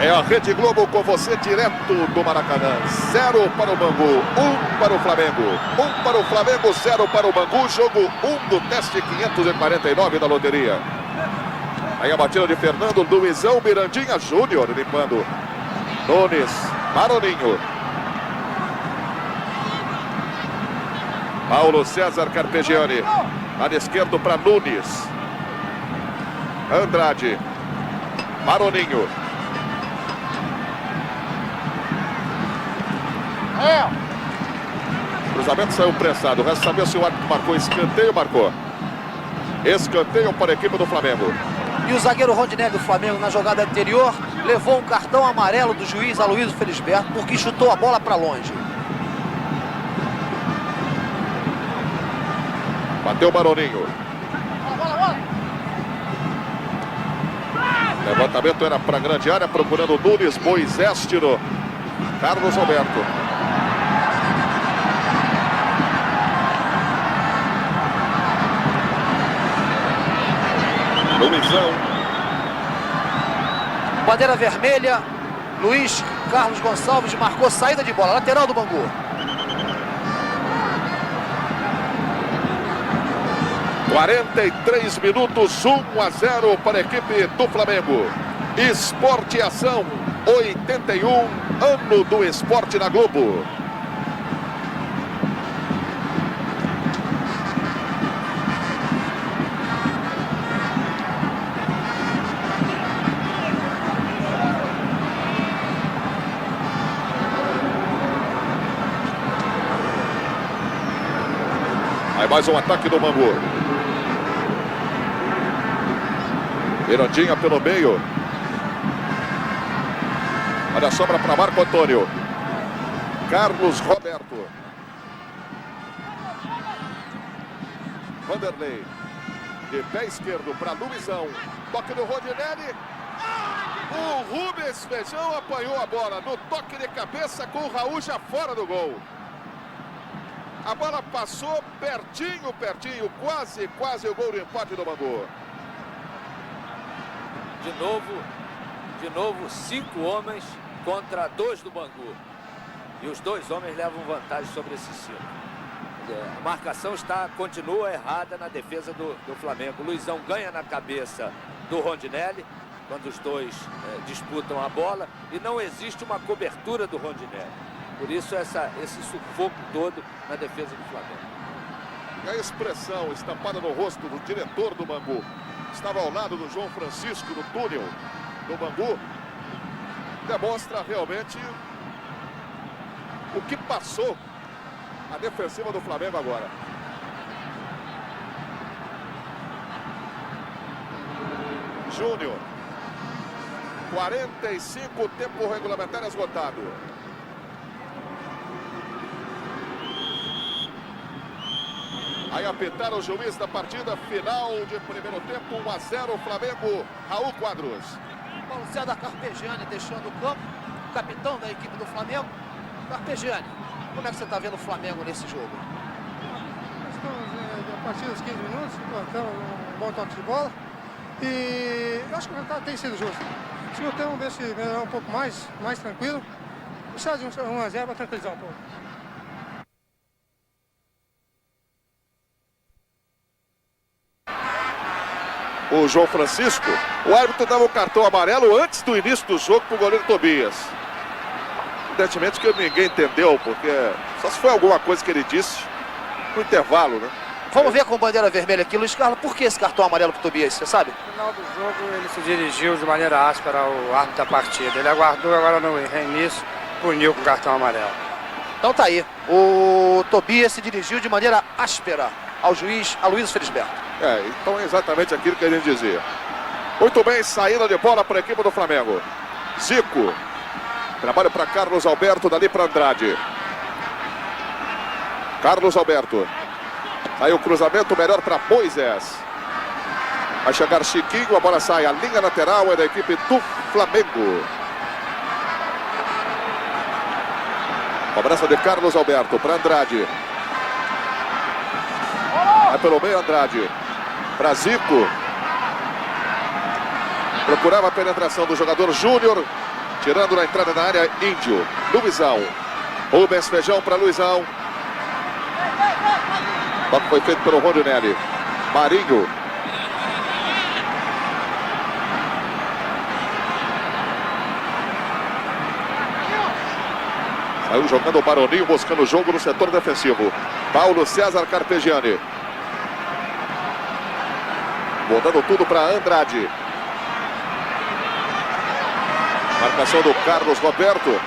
Speaker 2: É a Rede Globo com você direto do Maracanã. 0 para o Bangu, 1 para o Flamengo. 1 para o Flamengo, 0 para o Bangu. Jogo 1 do teste 549 da loteria. Aí a batida de Fernando, Luizão, Mirandinha, Júnior limpando. Nunes, Maroninho. Paulo César Carpegiani. Lado esquerdo para Nunes. Andrade. Maroninho. Cruzamento saiu pressado. O resto saber se o árbitro marcou escanteio, marcou. Escanteio para a equipe do Flamengo.
Speaker 3: E o zagueiro Rondinelli do Flamengo, na jogada anterior, levou um cartão amarelo do juiz Aloysio Felisberto porque chutou a bola para longe.
Speaker 2: Bateu o Maroninho. Levantamento era para a grande área, procurando Nunes, Moisés tirou. Carlos Alberto. Luizão.
Speaker 3: Bandeira vermelha. Luiz Carlos Gonçalves marcou saída de bola. Lateral do Bangu.
Speaker 2: – 43 minutos, 1-0 para a equipe do Flamengo. Esporte e Ação, 81, ano do esporte na Globo. Aí mais um ataque do Bangu. Mirandinha pelo meio. Olha a sobra para Marco Antônio. Carlos Roberto. Vanderlei. De pé esquerdo para Luizão. Toque do Rondinelli. O Rubens Feijão apanhou a bola no toque de cabeça com o Raul já fora do gol. A bola passou pertinho, quase o gol do empate do Bangu.
Speaker 4: De novo, 5 homens contra 2 do Bangu. E os 2 homens levam vantagem sobre esse 5. A marcação continua errada na defesa do Flamengo. O Luizão ganha na cabeça do Rondinelli, quando os 2 disputam a bola, e não existe uma cobertura do Rondinelli. Por isso esse sufoco todo na defesa do Flamengo.
Speaker 2: E a expressão estampada no rosto do diretor do Bangu, estava ao lado do João Francisco no túnel do Bangu, demonstra realmente o que passou a defensiva do Flamengo agora. Júnior. 45, tempo regulamentar esgotado. Aí apitaram o juiz da partida, final de primeiro tempo, 1-0, Flamengo, Raul Quadros.
Speaker 3: Paulo César Carpegiani deixando o campo, capitão da equipe do Flamengo. Carpegiani, como é que você está vendo o Flamengo nesse jogo?
Speaker 5: Estamos a partir dos 15 minutos, temos um bom toque de bola. E eu acho que o resultado tem sido justo. Se não tem, vamos ver se melhorar um pouco mais tranquilo. Deixar de 1-0 para tranquilizar um pouco.
Speaker 2: O João Francisco, o árbitro dava o cartão amarelo antes do início do jogo para o goleiro Tobias. Evidentemente que ninguém entendeu, porque só se foi alguma coisa que ele disse no intervalo, né?
Speaker 3: Vamos ver com bandeira vermelha aqui, Luiz Carlos, por que esse cartão amarelo para o Tobias, você sabe?
Speaker 6: No final do jogo ele se dirigiu de maneira áspera ao árbitro da partida. Ele aguardou agora no reinício, puniu com cartão amarelo.
Speaker 3: Então tá aí, o Tobias se dirigiu de maneira áspera ao juiz Aloysio Felisberto.
Speaker 2: Então é exatamente aquilo que a gente dizia. Muito bem, saída de bola para a equipe do Flamengo. Zico. Trabalho para Carlos Alberto, dali para Andrade. Carlos Alberto. Aí o cruzamento melhor para Moisés. Vai chegar Chiquinho, a bola sai. A linha lateral é da equipe do Flamengo. Cobrança de Carlos Alberto para Andrade. Vai pelo meio Andrade. Para Zico. Procurava a penetração do jogador Júnior. Tirando na entrada da área Índio. Luizão. Rubens Feijão para Luizão. Toque foi feito pelo Rondinelli. Marinho. Saiu jogando o Baroninho, buscando o jogo no setor defensivo. Paulo César Carpegiani. Botando tudo para Andrade. Marcação do Carlos Roberto.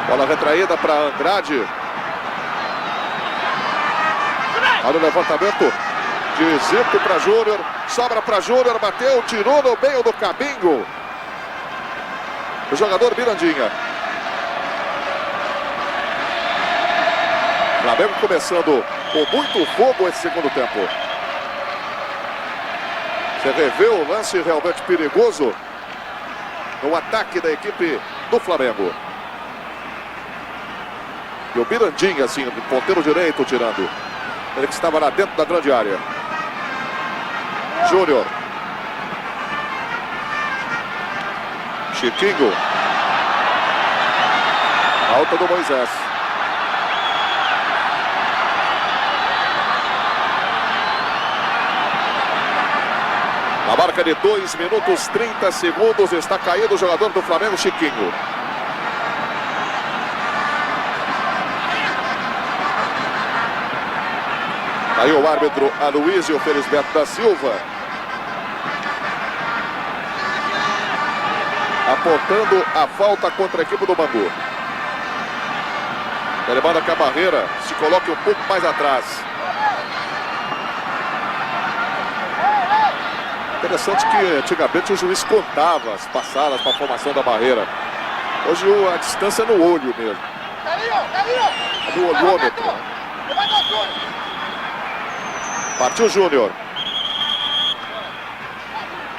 Speaker 2: Bola retraída para Andrade. Olha o levantamento de Zico para Júnior. Sobra para Júnior, bateu, tirou no meio do caminho o jogador Mirandinha. Flamengo começando com muito fogo esse segundo tempo. Você revê o lance realmente perigoso no ataque da equipe do Flamengo. E o Mirandinha, assim, do ponteiro direito, tirando. Ele que estava lá dentro da grande área. Júnior. Chiquinho. Alta do Moisés. Na marca de 2 minutos 30 segundos está caído o jogador do Flamengo, Chiquinho. Aí o árbitro Aloysio Felisberto da Silva apontando a falta contra a equipe do Bangu. Ele manda que a barreira se coloque um pouco mais atrás. Interessante que antigamente o juiz contava as passadas para a formação da barreira. Hoje a distância é no olho mesmo. No olhômetro. Partiu Júnior.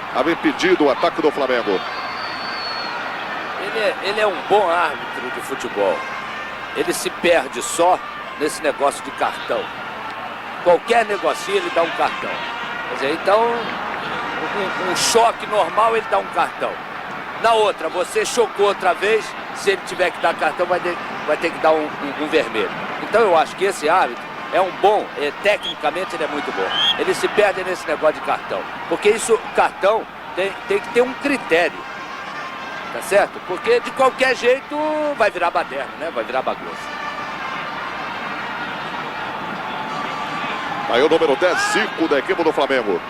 Speaker 2: Estava impedido o ataque do Flamengo.
Speaker 4: Ele é um bom árbitro de futebol. Ele se perde só nesse negócio de cartão. Qualquer negocinho ele dá um cartão. Quer dizer, então o um choque normal, ele dá um cartão. Na outra, você chocou outra vez, se ele tiver que dar cartão, vai ter que dar um vermelho. Então eu acho que esse árbitro é um bom, tecnicamente ele é muito bom. Ele se perde nesse negócio de cartão, porque isso, cartão, tem que ter um critério, tá certo? Porque de qualquer jeito vai virar baderna, né? Vai virar bagunça.
Speaker 2: Aí o número 10, Zico, da equipe do Flamengo.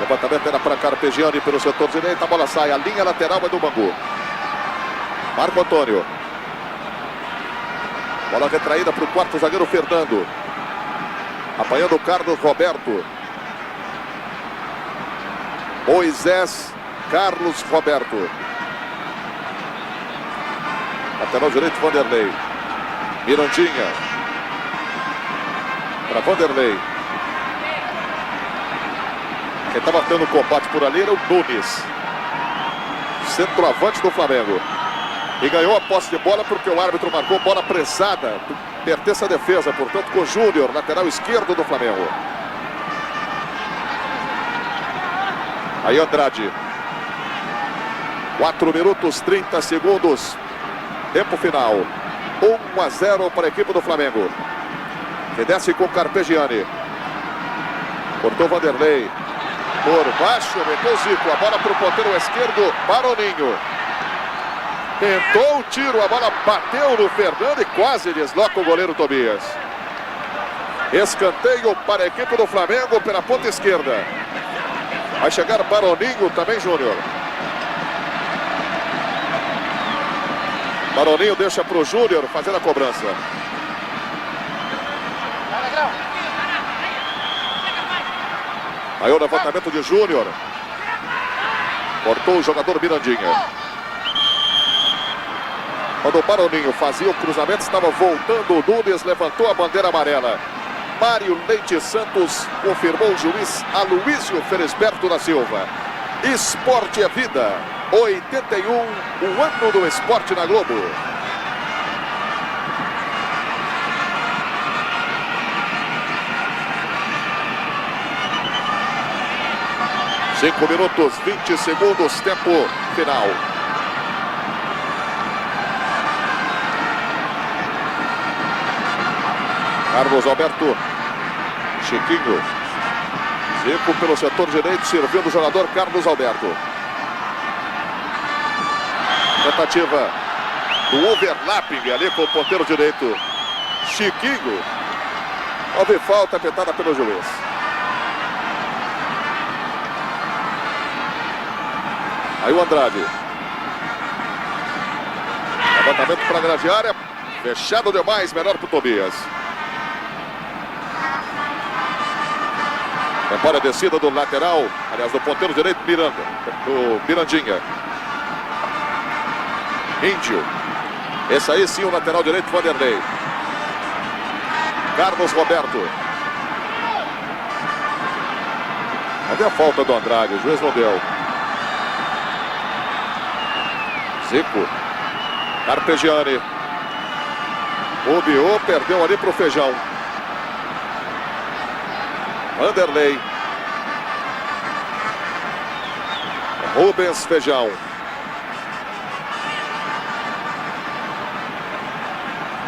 Speaker 2: Levantamento era para Carpegiani pelo setor direito. A bola sai. A linha lateral é do Bangu. Marco Antônio. Bola retraída para o quarto zagueiro Fernando. Apanhando o Carlos Roberto. Moisés Carlos Roberto. Lateral direito Vanderlei. Mirandinha. Para Vanderlei. Quem estava tendo o combate por ali era o Nunes, centroavante do Flamengo. E ganhou a posse de bola porque o árbitro marcou bola pressada. Pertence à defesa, portanto, com o Júnior, lateral esquerdo do Flamengo. Aí Andrade. 4 minutos 30 segundos. Tempo final. 1-0 para a equipe do Flamengo. Que desce com Carpegiani. Cortou Vanderlei. Por baixo, meteu Zico. A bola para o ponteiro esquerdo, Baroninho. Tentou o tiro, a bola bateu no Fernando e quase desloca o goleiro Tobias. Escanteio para a equipe do Flamengo pela ponta esquerda. Vai chegar Baroninho também, Júnior. Baroninho deixa para o Júnior fazer a cobrança. Aí o levantamento de Júnior. Cortou o jogador Mirandinha. Quando o Baroninho fazia o cruzamento, estava voltando o Nunes, levantou a bandeira amarela. Mário Leite Santos confirmou o juiz Aloísio Felisberto da Silva. Esporte é vida. 81, o ano do esporte na Globo. Cinco minutos, 20 segundos, tempo final. Carlos Alberto, Chiquinho. Zico pelo setor direito, servindo o jogador Carlos Alberto. Tentativa do overlapping ali com o ponteiro direito, Chiquinho. Houve falta apertada pelo juiz. Aí o Andrade. Levantamento para a grande área. Fechado demais, melhor para o Tobias. Agora a descida do lateral, aliás, do ponteiro direito, do Mirandinha. Índio. Esse aí sim, o lateral direito, Vanderlei. Carlos Roberto. Cadê a falta do Andrade? O juiz não deu. Zico. Carpegiani. Bobeou, perdeu ali para o Feijão. Vanderlei. Rubens Feijão.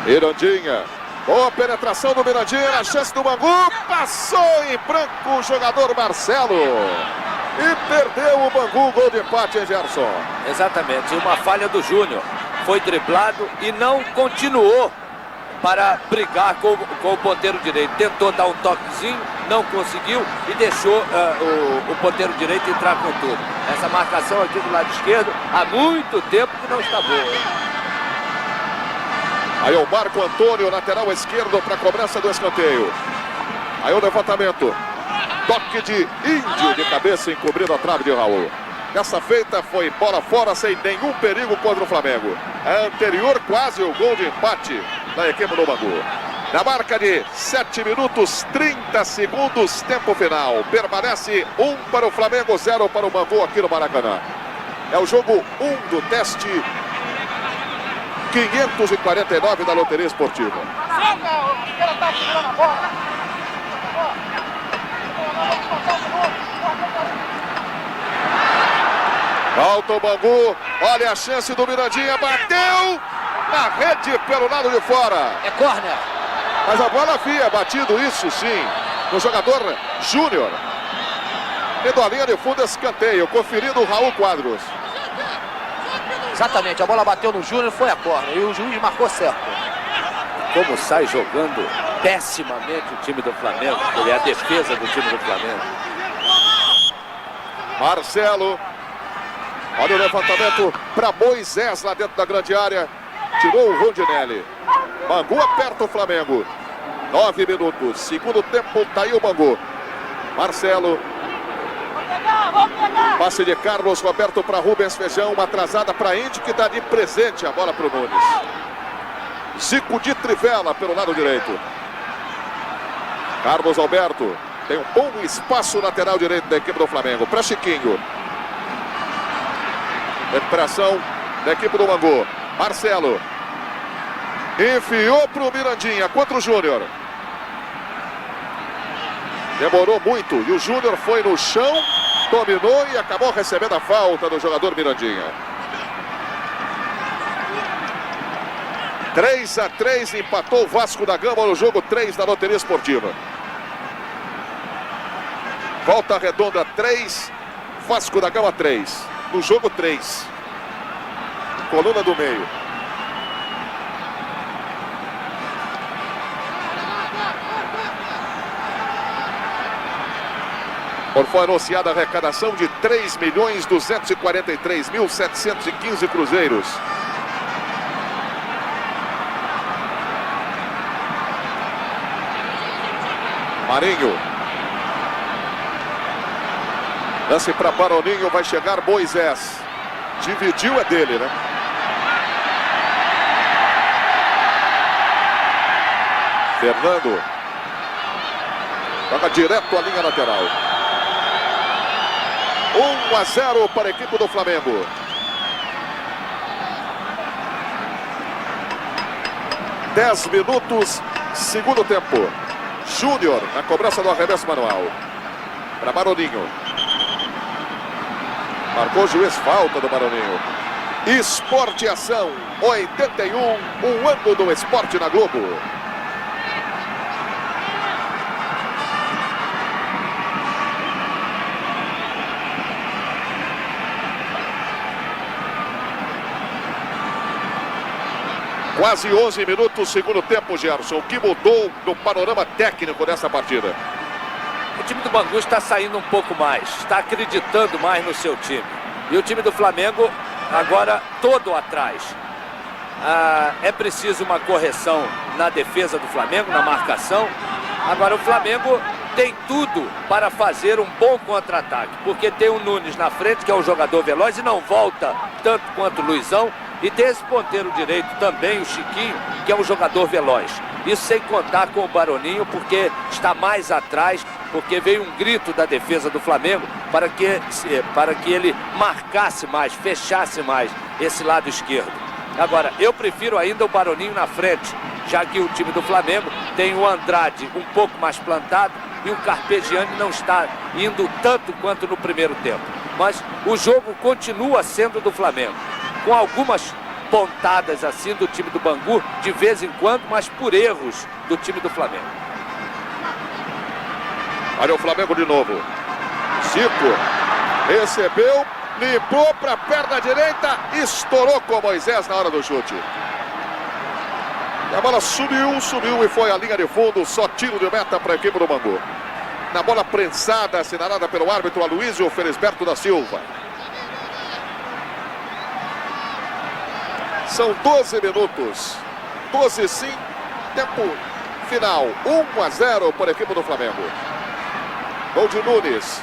Speaker 2: Mirandinha. Boa penetração do Mirandinha na chance do Bangu. Passou em branco o jogador Marcelo. E perdeu o Bangu, gol de empate, hein, Gerson?
Speaker 4: Exatamente, uma falha do Júnior. Foi driblado e não continuou para brigar com o ponteiro direito. Tentou dar um toquezinho, não conseguiu e deixou o ponteiro direito entrar com tudo. Essa marcação aqui do lado esquerdo há muito tempo que não está boa.
Speaker 2: Aí o Marco Antônio, lateral esquerdo para a cobrança do escanteio. Aí o levantamento. Toque de Índio de cabeça encobrindo a trave de Raul. Dessa feita foi bola fora sem nenhum perigo contra o Flamengo. A anterior quase o gol de empate da equipe do Bangu. Na marca de 7 minutos 30 segundos, tempo final. Permanece 1 para o Flamengo, 0 para o Bangu aqui no Maracanã. É o jogo 1 do teste 549 da Loteria Esportiva.
Speaker 5: Ela tá segurando a bola.
Speaker 2: levanta o Bangu. Olha a chance do Mirandinha. Bateu na rede pelo lado de fora.
Speaker 3: É córner.
Speaker 2: Mas a bola havia batido, isso sim, no jogador Júnior. Indo a linha de fundo, escanteio. Conferido o Raul Quadros.
Speaker 3: Exatamente, a bola bateu no Júnior, foi a córner. E o juiz marcou certo.
Speaker 4: Como sai jogando pessimamente o time do Flamengo. Ele é a defesa do time do Flamengo.
Speaker 2: Marcelo. Olha o levantamento para Moisés lá dentro da grande área. Tirou o Rondinelli. Bangu aperta o Flamengo. 9 minutos. Segundo tempo, tá aí o Bangu. Marcelo. Passe de Carlos Roberto para Rubens Feijão. Uma atrasada para Índio que dá de presente a bola para o Nunes. Zico de Trivela pelo lado direito. Carlos Alberto. Tem um bom espaço lateral direito da equipe do Flamengo. Para Chiquinho. Recuperação da equipe do Bangu. Marcelo. Enfiou para o Mirandinha contra o Júnior. Demorou muito e o Júnior foi no chão, dominou e acabou recebendo a falta do jogador Mirandinha. 3-3, empatou o Vasco da Gama no jogo 3 da Loteria Esportiva. Volta Redonda 3, Vasco da Gama 3. No jogo 3. Coluna do meio. Quando foi anunciada a arrecadação de 3.243.715 cruzeiros. Marinho. Lance para Baroninho, vai chegar Moisés. Dividiu, é dele, né? Fernando. Toca direto à linha lateral. 1-0 para a equipe do Flamengo. Dez minutos, segundo tempo. Júnior na cobrança do arremesso manual. Para Baroninho. Marcou o juiz, falta do Baroninho. Esporte Ação 81, um ano do esporte na Globo. Quase 11 minutos, segundo tempo, Gerson. O que mudou no panorama técnico dessa partida?
Speaker 4: O time do Bangu está saindo um pouco mais, está acreditando mais no seu time. E o time do Flamengo agora todo atrás. É preciso uma correção na defesa do Flamengo, na marcação. Agora o Flamengo tem tudo para fazer um bom contra-ataque, porque tem o Nunes na frente, que é um jogador veloz e não volta tanto quanto o Luizão. E tem esse ponteiro direito também, o Chiquinho, que é um jogador veloz. Isso sem contar com o Baroninho, porque está mais atrás, porque veio um grito da defesa do Flamengo para que ele marcasse mais, fechasse mais esse lado esquerdo. Agora, eu prefiro ainda o Baroninho na frente, já que o time do Flamengo tem o Andrade um pouco mais plantado e o Carpegiani não está indo tanto quanto no primeiro tempo. Mas o jogo continua sendo do Flamengo, com algumas pontadas assim do time do Bangu, de vez em quando, mas por erros do time do Flamengo.
Speaker 2: Olha o Flamengo de novo. Zico recebeu, limpou para a perna direita, estourou com Moisés na hora do chute. E a bola subiu e foi à linha de fundo, só tiro de meta para a equipe do Bangu. Na bola prensada, assinalada pelo árbitro Aloysio Felisberto da Silva. São 12 minutos. 12 sim, tempo final. 1-0 para a equipe do Flamengo. Gol de Nunes.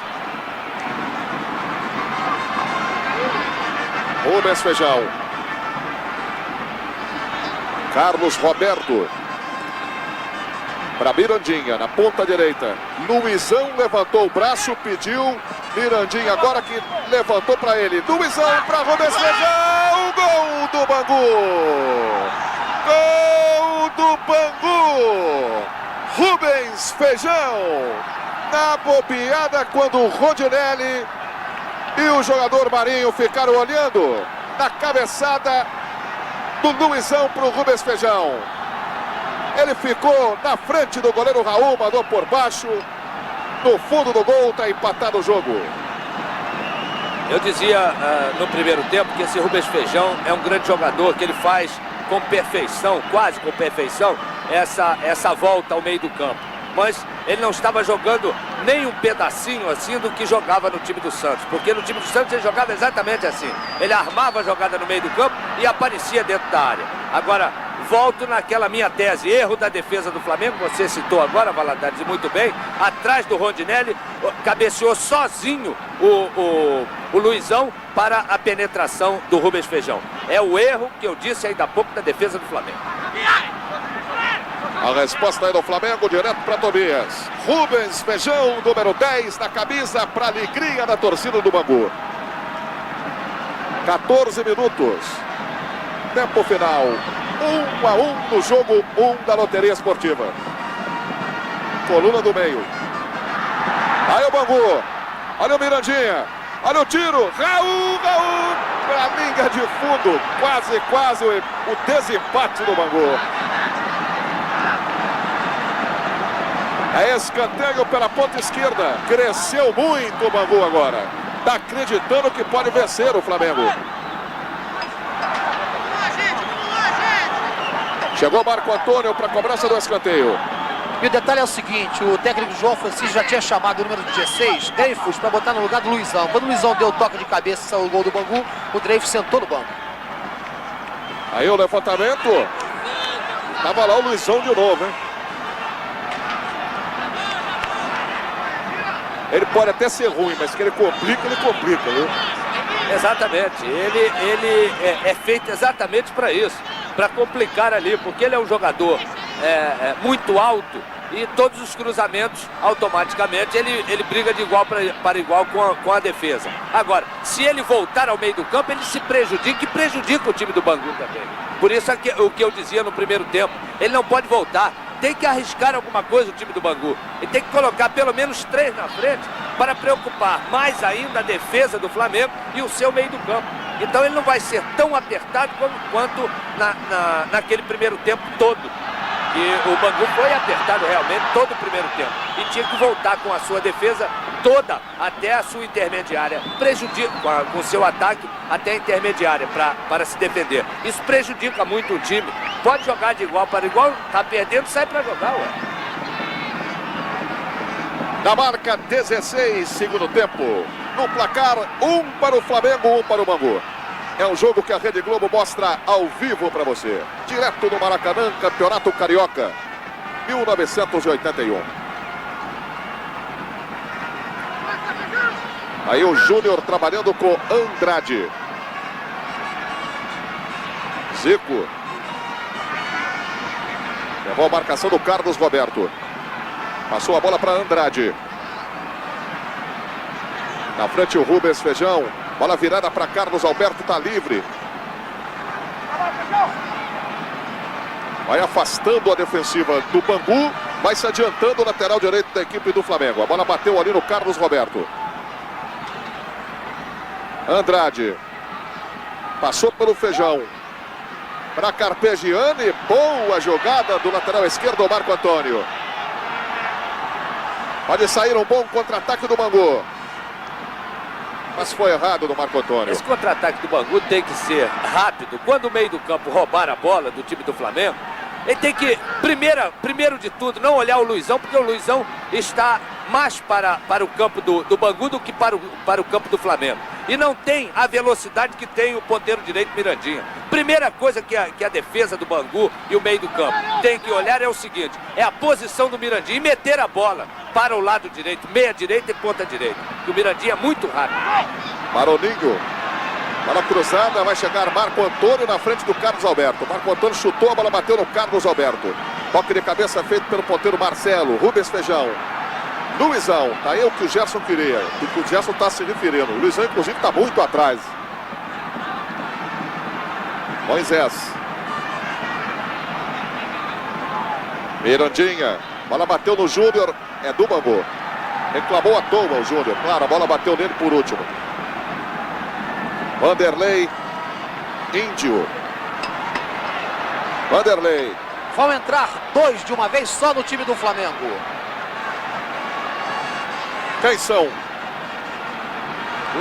Speaker 2: Rubens Feijão. Carlos Roberto. Para Mirandinha, na ponta direita. Luizão levantou o braço, pediu. Mirandinha agora que levantou para ele. Luizão para Rubens Feijão. Gol do Bangu. Gol do Bangu. Rubens Feijão. Na bobeada quando o Rondinelli e o jogador Marinho ficaram olhando na cabeçada do Luizão para o Rubens Feijão. Ele ficou na frente do goleiro Raul, mandou por baixo. No fundo do gol, está empatado o jogo.
Speaker 4: Eu dizia no primeiro tempo que esse Rubens Feijão é um grande jogador, que ele faz com perfeição, quase com perfeição, essa volta ao meio do campo. Mas ele não estava jogando nem um pedacinho assim do que jogava no time do Santos. Porque no time do Santos ele jogava exatamente assim. Ele armava a jogada no meio do campo e aparecia dentro da área. Agora, volto naquela minha tese. Erro da defesa do Flamengo, você citou agora, Valadares, muito bem. Atrás do Rondinelli, cabeceou sozinho o Luizão para a penetração do Rubens Feijão. É o erro que eu disse ainda há pouco da defesa do Flamengo.
Speaker 2: A resposta aí do Flamengo, direto para Tobias. Rubens Feijão, número 10 na camisa, para alegria da torcida do Bangu. 14 minutos. Tempo final. 1-1 no jogo 1 da Loteria Esportiva. Coluna do meio. Aí o Bangu. Olha o Mirandinha. Olha o tiro. Raul para a linha de fundo. Quase o desempate do Bangu. É escanteio pela ponta esquerda. Cresceu muito o Bangu agora. Está acreditando que pode vencer o Flamengo. Chegou o Marco Antônio para a cobrança do escanteio.
Speaker 3: E o detalhe é o seguinte, o técnico João Francisco já tinha chamado o número 16, Dreyfus, para botar no lugar do Luizão. Quando o Luizão deu o toque de cabeça e saiu o gol do Bangu, o Dreyfus sentou no banco.
Speaker 2: Aí o levantamento. Tava lá o Luizão de novo, hein? Ele pode até ser ruim, mas que ele complica, viu?
Speaker 4: Exatamente, ele é feito exatamente para isso, para complicar ali, porque ele é um jogador muito alto e todos os cruzamentos, automaticamente, ele briga de igual para igual com a defesa. Agora, se ele voltar ao meio do campo, ele se prejudica e prejudica o time do Bangu também. Por isso é o que eu dizia no primeiro tempo, ele não pode voltar. Tem que arriscar alguma coisa o time do Bangu. Ele tem que colocar pelo menos 3 na frente para preocupar mais ainda a defesa do Flamengo e o seu meio do campo. Então ele não vai ser tão apertado quanto naquele primeiro tempo todo. E o Bangu foi apertado realmente todo o primeiro tempo. E tinha que voltar com a sua defesa toda até a sua intermediária. Prejudica com o seu ataque até a intermediária para se defender. Isso prejudica muito o time. Pode jogar de igual para igual, tá perdendo, sai para jogar, ué.
Speaker 2: Na marca 16, segundo tempo. No placar, 1 para o Flamengo, 1 para o Bangu. É um jogo que a Rede Globo mostra ao vivo para você. Direto do Maracanã, Campeonato Carioca, 1981. Aí o Júnior trabalhando com Andrade. Zico. Levou a marcação do Carlos Roberto. Passou a bola para Andrade. Na frente o Rubens Feijão. Bola virada para Carlos Alberto, está livre. Vai afastando a defensiva do Bangu. Vai se adiantando o lateral direito da equipe do Flamengo. A bola bateu ali no Carlos Roberto. Andrade. Passou pelo Feijão. Para Carpegiani. Boa jogada do lateral esquerdo, Marco Antônio. Pode sair um bom contra-ataque do Bangu. Mas foi errado do Marco Antônio.
Speaker 4: Esse contra-ataque do Bangu tem que ser rápido. Quando o meio do campo roubar a bola do time do Flamengo, ele tem que, primeiro de tudo, não olhar o Luizão, porque o Luizão está mais para o campo do Bangu do que para o campo do Flamengo. E não tem a velocidade que tem o ponteiro direito Mirandinha. Primeira coisa que a defesa do Bangu e o meio do campo tem que olhar é o seguinte, é a posição do Mirandinha e meter a bola para o lado direito, meia direita e ponta direita. E o Mirandinha é muito rápido.
Speaker 2: Maroninho. Bola cruzada, vai chegar Marco Antônio na frente do Carlos Alberto. Marco Antônio chutou, a bola bateu no Carlos Alberto. Toque de cabeça feito pelo ponteiro Marcelo. Rubens Feijão. Luizão, tá aí o que o Gerson queria, o que o Gerson está se referindo. O Luizão, inclusive, está muito atrás. Moisés. Mirandinha. Bola bateu no Júnior, é do Bangu. Reclamou à toa o Júnior. Claro, a bola bateu nele por último. Vanderlei, Índio. Vanderlei.
Speaker 3: Vão entrar 2 de uma vez só no time do Flamengo.
Speaker 2: Quem são?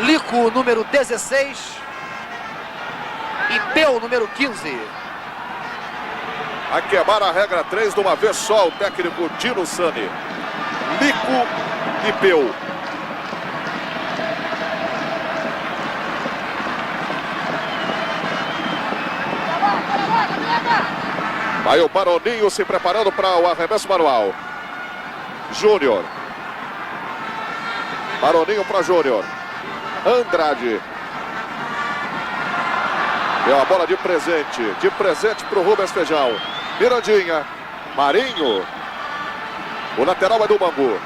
Speaker 3: Lico, número 16. E Peu, número 15.
Speaker 2: A quebrar a regra 3 de uma vez só, o técnico Dino Sani. Lico e Peu. Aí o Baroninho se preparando para o arremesso manual. Júnior. Baroninho para Júnior. Andrade. Deu a bola de presente para o Rubens Feijão. Mirandinha. Marinho. O lateral é do Bangu.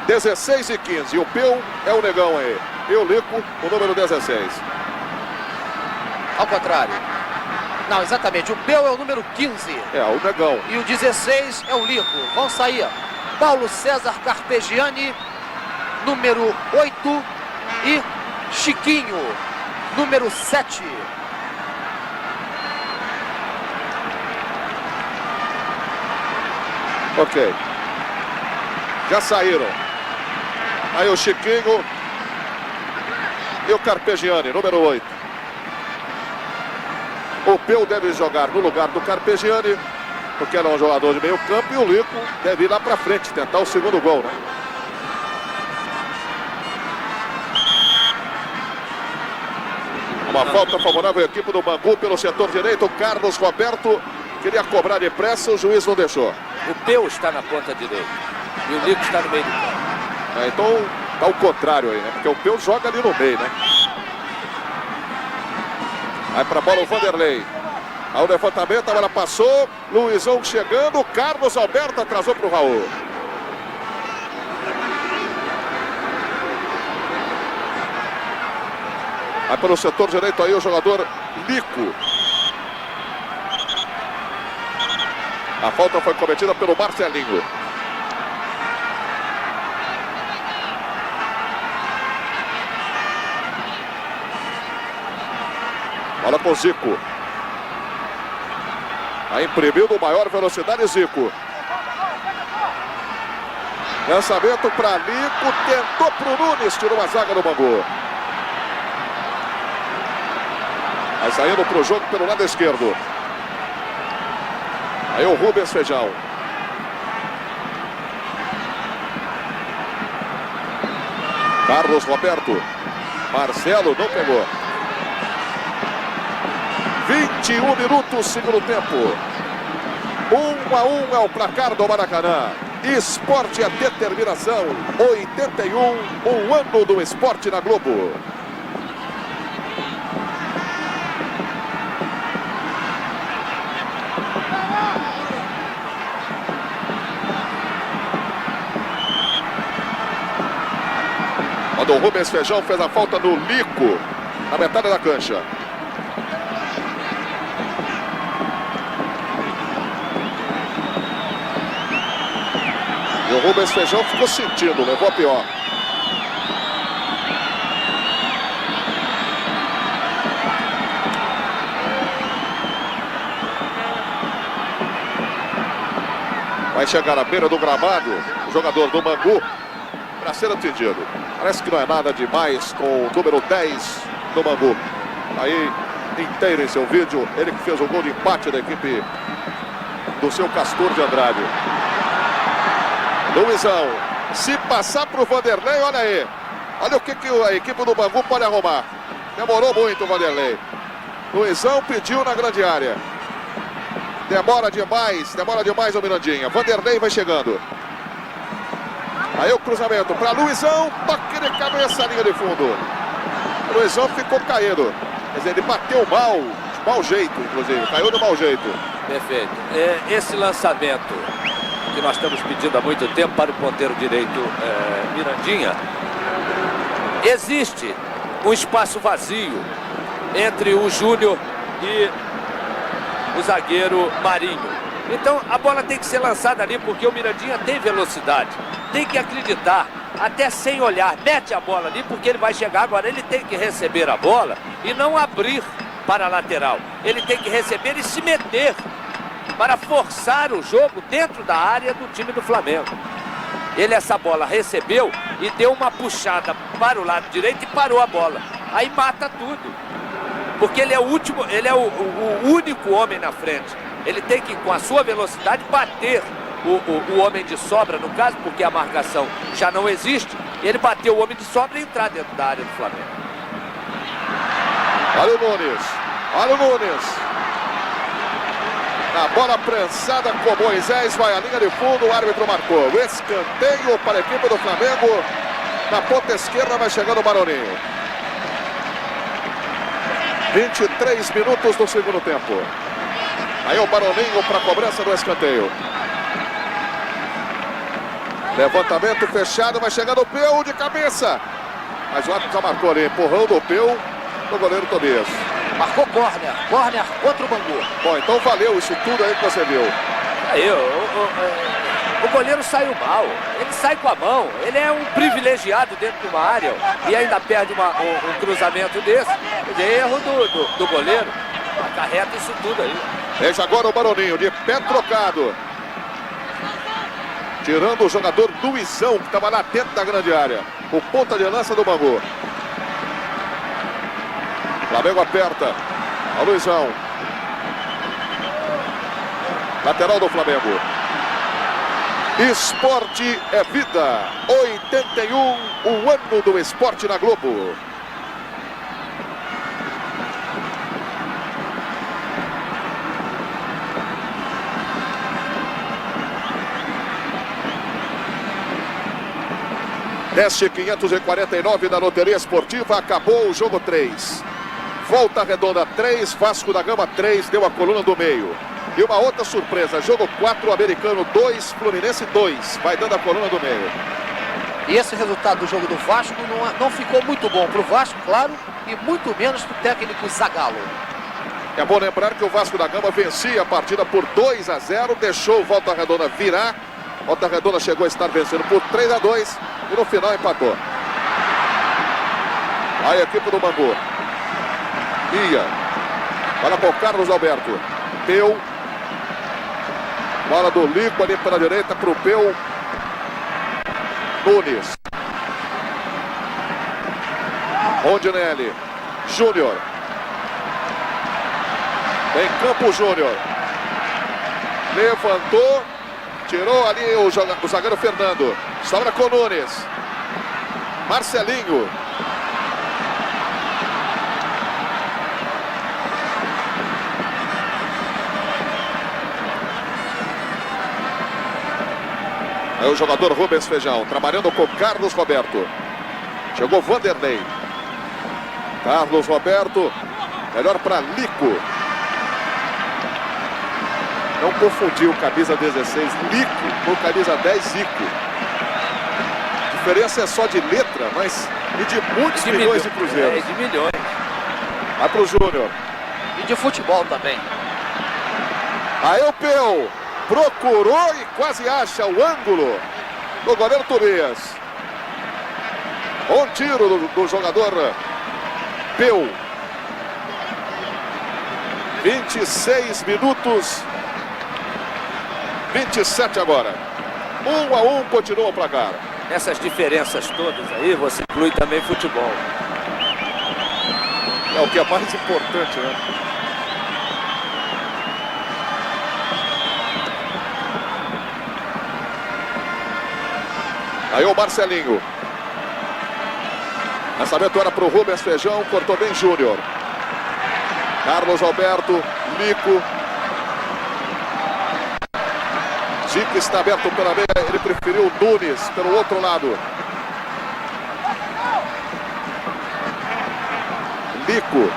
Speaker 2: 16 e 15. E o Peu é o negão aí. E o Lico, o número 16.
Speaker 3: Ao contrário. Não, exatamente. O Peu é o número 15.
Speaker 2: É, o negão.
Speaker 3: E o 16 é o Lico. Vão sair Paulo César Carpegiani, número 8. E Chiquinho, número 7.
Speaker 2: Ok. Já saíram. Aí o Chiquinho e o Carpegiani, número 8. O Peu deve jogar no lugar do Carpegiani, porque ele é um jogador de meio campo, e o Lico deve ir lá para frente, tentar o segundo gol, né? Uma falta favorável à equipe do Bangu pelo setor direito. O Carlos Roberto queria cobrar depressa, o juiz não deixou.
Speaker 4: O Peu está na ponta direita e o Lico está no meio do campo.
Speaker 2: Então tá o contrário aí, né? Porque o Peu joga ali no meio, né? Vai pra bola o Vanderlei. Aí o levantamento, a bola passou. Luizão chegando. Carlos Alberto atrasou pro Raul. Vai pelo setor direito aí o jogador Lico. A falta foi cometida pelo Marcelinho. Bola com Zico. Aí imprimiu no maior velocidade Zico. Lançamento para Lico. Tentou pro Nunes. Tirou a zaga do Bangu. Vai saindo pro jogo pelo lado esquerdo. Aí o Rubens Feijão. Carlos Roberto. Marcelo não pegou. 21 minutos, segundo tempo. 1-1 é o placar do Maracanã. Esporte é determinação. 81, um ano do esporte na Globo. Quando o Rubens Feijão fez a falta no Lico, na metade da cancha. E o Rubens Feijão ficou sentindo, levou a pior. Vai chegar à beira do gramado o jogador do Bangu para ser atendido. Parece que não é nada demais com o número 10 do Bangu. Aí, inteiro em seu vídeo, ele que fez o gol de empate da equipe do seu Castor de Andrade. Luizão, se passar para o Vanderlei, olha aí. Olha o que a equipe do Bangu pode arrumar. Demorou muito o Vanderlei. Luizão pediu na grande área. Demora demais o Mirandinha. Vanderlei vai chegando. Aí o cruzamento para Luizão. Toque de cabeça, linha de fundo. Luizão ficou caído. Quer dizer, ele bateu mal. De mau jeito, inclusive. Caiu de mau jeito.
Speaker 4: Perfeito. Esse lançamento que nós estamos pedindo há muito tempo para o ponteiro direito Mirandinha, existe um espaço vazio entre o Júnior e o zagueiro Marinho. Então a bola tem que ser lançada ali porque o Mirandinha tem velocidade, tem que acreditar até sem olhar, mete a bola ali, porque ele vai chegar agora. Ele tem que receber a bola e não abrir para a lateral. Ele tem que receber e se meter para forçar o jogo dentro da área do time do Flamengo. Ele essa bola recebeu e deu uma puxada para o lado direito e parou a bola. Aí mata tudo. Porque ele é o último, ele é o único homem na frente. Ele tem que, com a sua velocidade, bater o homem de sobra, no caso, porque a marcação já não existe. Ele bateu o homem de sobra e entrar dentro da área do Flamengo.
Speaker 2: Olha o Nunes. Olha o Nunes. Na bola prensada com Moisés, vai à linha de fundo, o árbitro marcou. Escanteio para a equipe do Flamengo. Na ponta esquerda vai chegando o Maroninho. 23 minutos do segundo tempo. Aí o Maroninho para a cobrança do escanteio. Levantamento fechado, vai chegando o Peu de cabeça. Mas o árbitro já marcou ali, empurrão do Peu no goleiro Tobias.
Speaker 3: Marcou corner contra o Bangu.
Speaker 2: Bom, então valeu isso tudo aí que você viu.
Speaker 4: Aí, o goleiro saiu mal, ele sai com a mão, ele é um privilegiado dentro de uma área e ainda perde um cruzamento desse. É erro do goleiro, acarreta isso tudo aí.
Speaker 2: Veja agora o Maroninho, de pé trocado. Tirando o jogador Luizão, que estava lá dentro da grande área. O ponta de lança do Bangu. Flamengo aperta. O Luizão. Lateral do Flamengo. Esporte é vida. 81, o ano do esporte na Globo. Teste 549 da Loteria Esportiva, acabou o jogo 3. Volta Redonda 3, Vasco da Gama 3, deu a coluna do meio. E uma outra surpresa, jogo 4, Americano 2, Fluminense 2, vai dando a coluna do meio.
Speaker 3: E esse resultado do jogo do Vasco não ficou muito bom para o Vasco, claro, e muito menos para o técnico Zagallo.
Speaker 2: É bom lembrar que o Vasco da Gama vencia a partida por 2-0, deixou o Volta Redonda virar. Volta Redonda chegou a estar vencendo por 3-2 e no final empatou. Aí a equipe do Bangu. Ia. Bola para o Carlos Alberto. Peu. Bola do Lico ali pela direita para o Peu. Nunes. Rondinelli. Júnior. Em campo Júnior. Levantou. Tirou ali o zagueiro Fernando. Sobra com Nunes. Marcelinho. Aí o jogador Rubens Feijão, trabalhando com Carlos Roberto. Chegou Vanderlei. Carlos Roberto. Melhor para Lico. Não confundiu camisa 16, Lico, com camisa 10, Zico. A diferença é só de letra, mas e de muitos milhões de cruzeiros.
Speaker 4: É, de milhões.
Speaker 2: Vai pro Júnior.
Speaker 3: E de futebol também.
Speaker 2: Aí o Peu procurou e quase acha o ângulo do goleiro Tobias. Bom tiro do jogador Peu. 26 minutos. 27 agora. 1-1, continua o placar.
Speaker 4: Essas diferenças todas aí, você inclui também futebol.
Speaker 2: É o que é mais importante, né? Aí o Marcelinho. Lançamento era para o Rubens Feijão, cortou bem Júnior. Carlos Alberto, Lico. Zico está aberto pela meia, ele preferiu o Nunes pelo outro lado. Lico.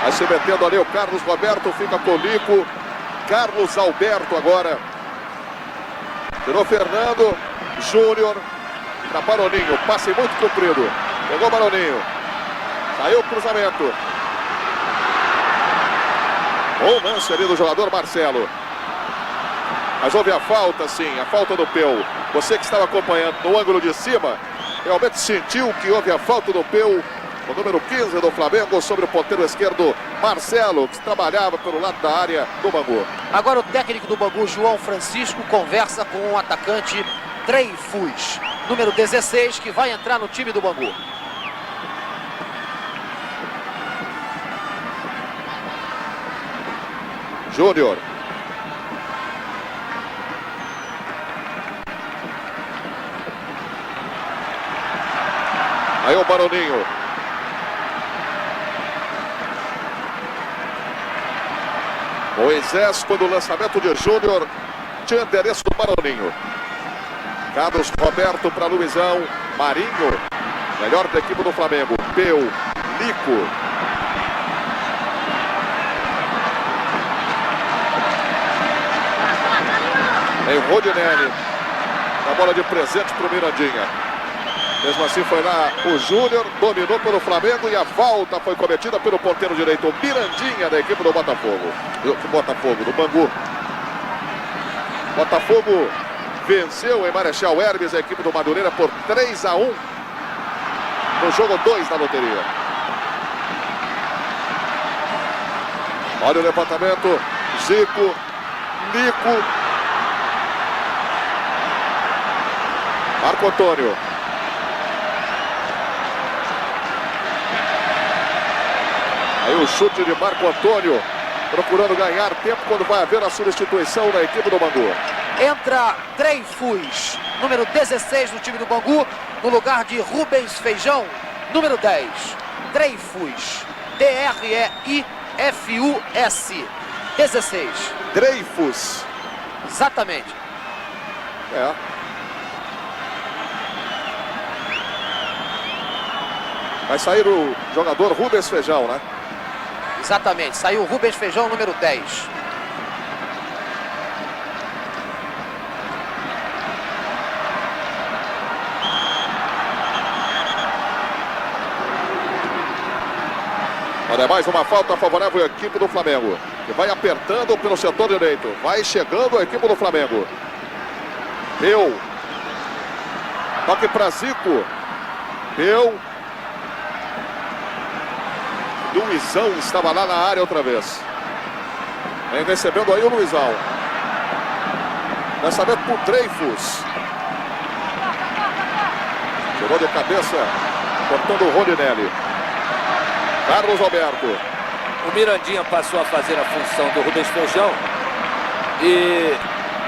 Speaker 2: Vai se metendo ali o Carlos Roberto, fica com o Lico. Carlos Alberto agora. Tirou Fernando. Júnior. Para Maroninho, passe muito comprido. Pegou Maroninho. Saiu o cruzamento. Bom lance ali do jogador Marcelo. Mas houve a falta, sim, a falta do Peu. Você que estava acompanhando no ângulo de cima, realmente sentiu que houve a falta do Peu, o número 15 do Flamengo, sobre o ponteiro esquerdo Marcelo, que trabalhava pelo lado da área do Bangu.
Speaker 3: Agora o técnico do Bangu, João Francisco, conversa com o atacante Dreyfus, número 16, que vai entrar no time do Bangu.
Speaker 2: Júnior. Aí o Baroninho. Moisés, quando o lançamento de Júnior, tinha endereço do Baroninho. Carlos Roberto para Luizão. Marinho, melhor da equipe do Flamengo. Peu, Lico. Tem o Rodinelli. A bola de presente para o Mirandinha. Mesmo assim foi lá o Júnior, dominou pelo Flamengo e a falta foi cometida pelo ponteiro direito, Mirandinha, da equipe do Botafogo. Do Bangu. Botafogo venceu em Marechal Hermes a equipe do Madureira por 3-1 no jogo 2 da loteria. Olha o levantamento, Zico, Nico, Marco Antônio. Aí o chute de Marco Antônio, procurando ganhar tempo quando vai haver a substituição da equipe do Bangu.
Speaker 3: Entra Dreyfus, número 16 do time do Bangu, no lugar de Rubens Feijão, número 10. Dreyfus, D-R-E-I-F-U-S, 16.
Speaker 2: Dreyfus.
Speaker 3: Exatamente.
Speaker 2: É. Vai sair o jogador Rubens Feijão, né?
Speaker 3: Exatamente, saiu o Rubens Feijão, número 10.
Speaker 2: Olha, mais uma falta favorável à equipe do Flamengo, que vai apertando pelo setor direito. Vai chegando a equipe do Flamengo. Peu. Toque para Zico. Peu. Luizão estava lá na área outra vez. Vem recebendo aí o Luizão. Lançamento por Dreyfus. Tirou de cabeça, cortando o Rodinelli. Carlos Alberto.
Speaker 4: O Mirandinha passou a fazer a função do Rubens Feijão e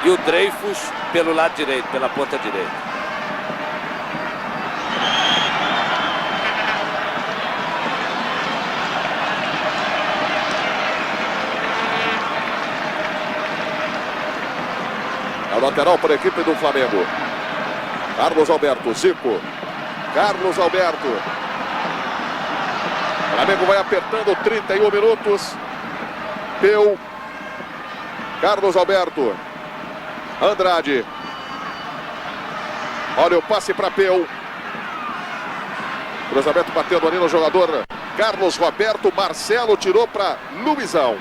Speaker 4: o Dreyfus pelo lado direito, pela ponta direita.
Speaker 2: Lateral para a equipe do Flamengo. Carlos Alberto, Zico. Carlos Alberto. O Flamengo vai apertando 31 minutos. Peu. Carlos Alberto. Andrade. Olha o passe para Peu. Cruzamento batendo ali no jogador Carlos Roberto. Marcelo tirou para Luizão.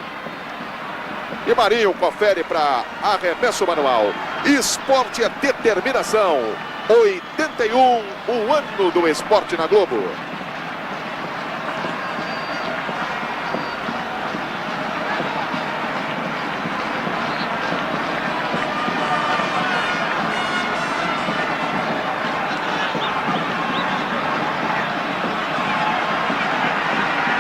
Speaker 2: E Marinho confere para arremesso manual. Esporte é determinação. 81, o ano do esporte na Globo.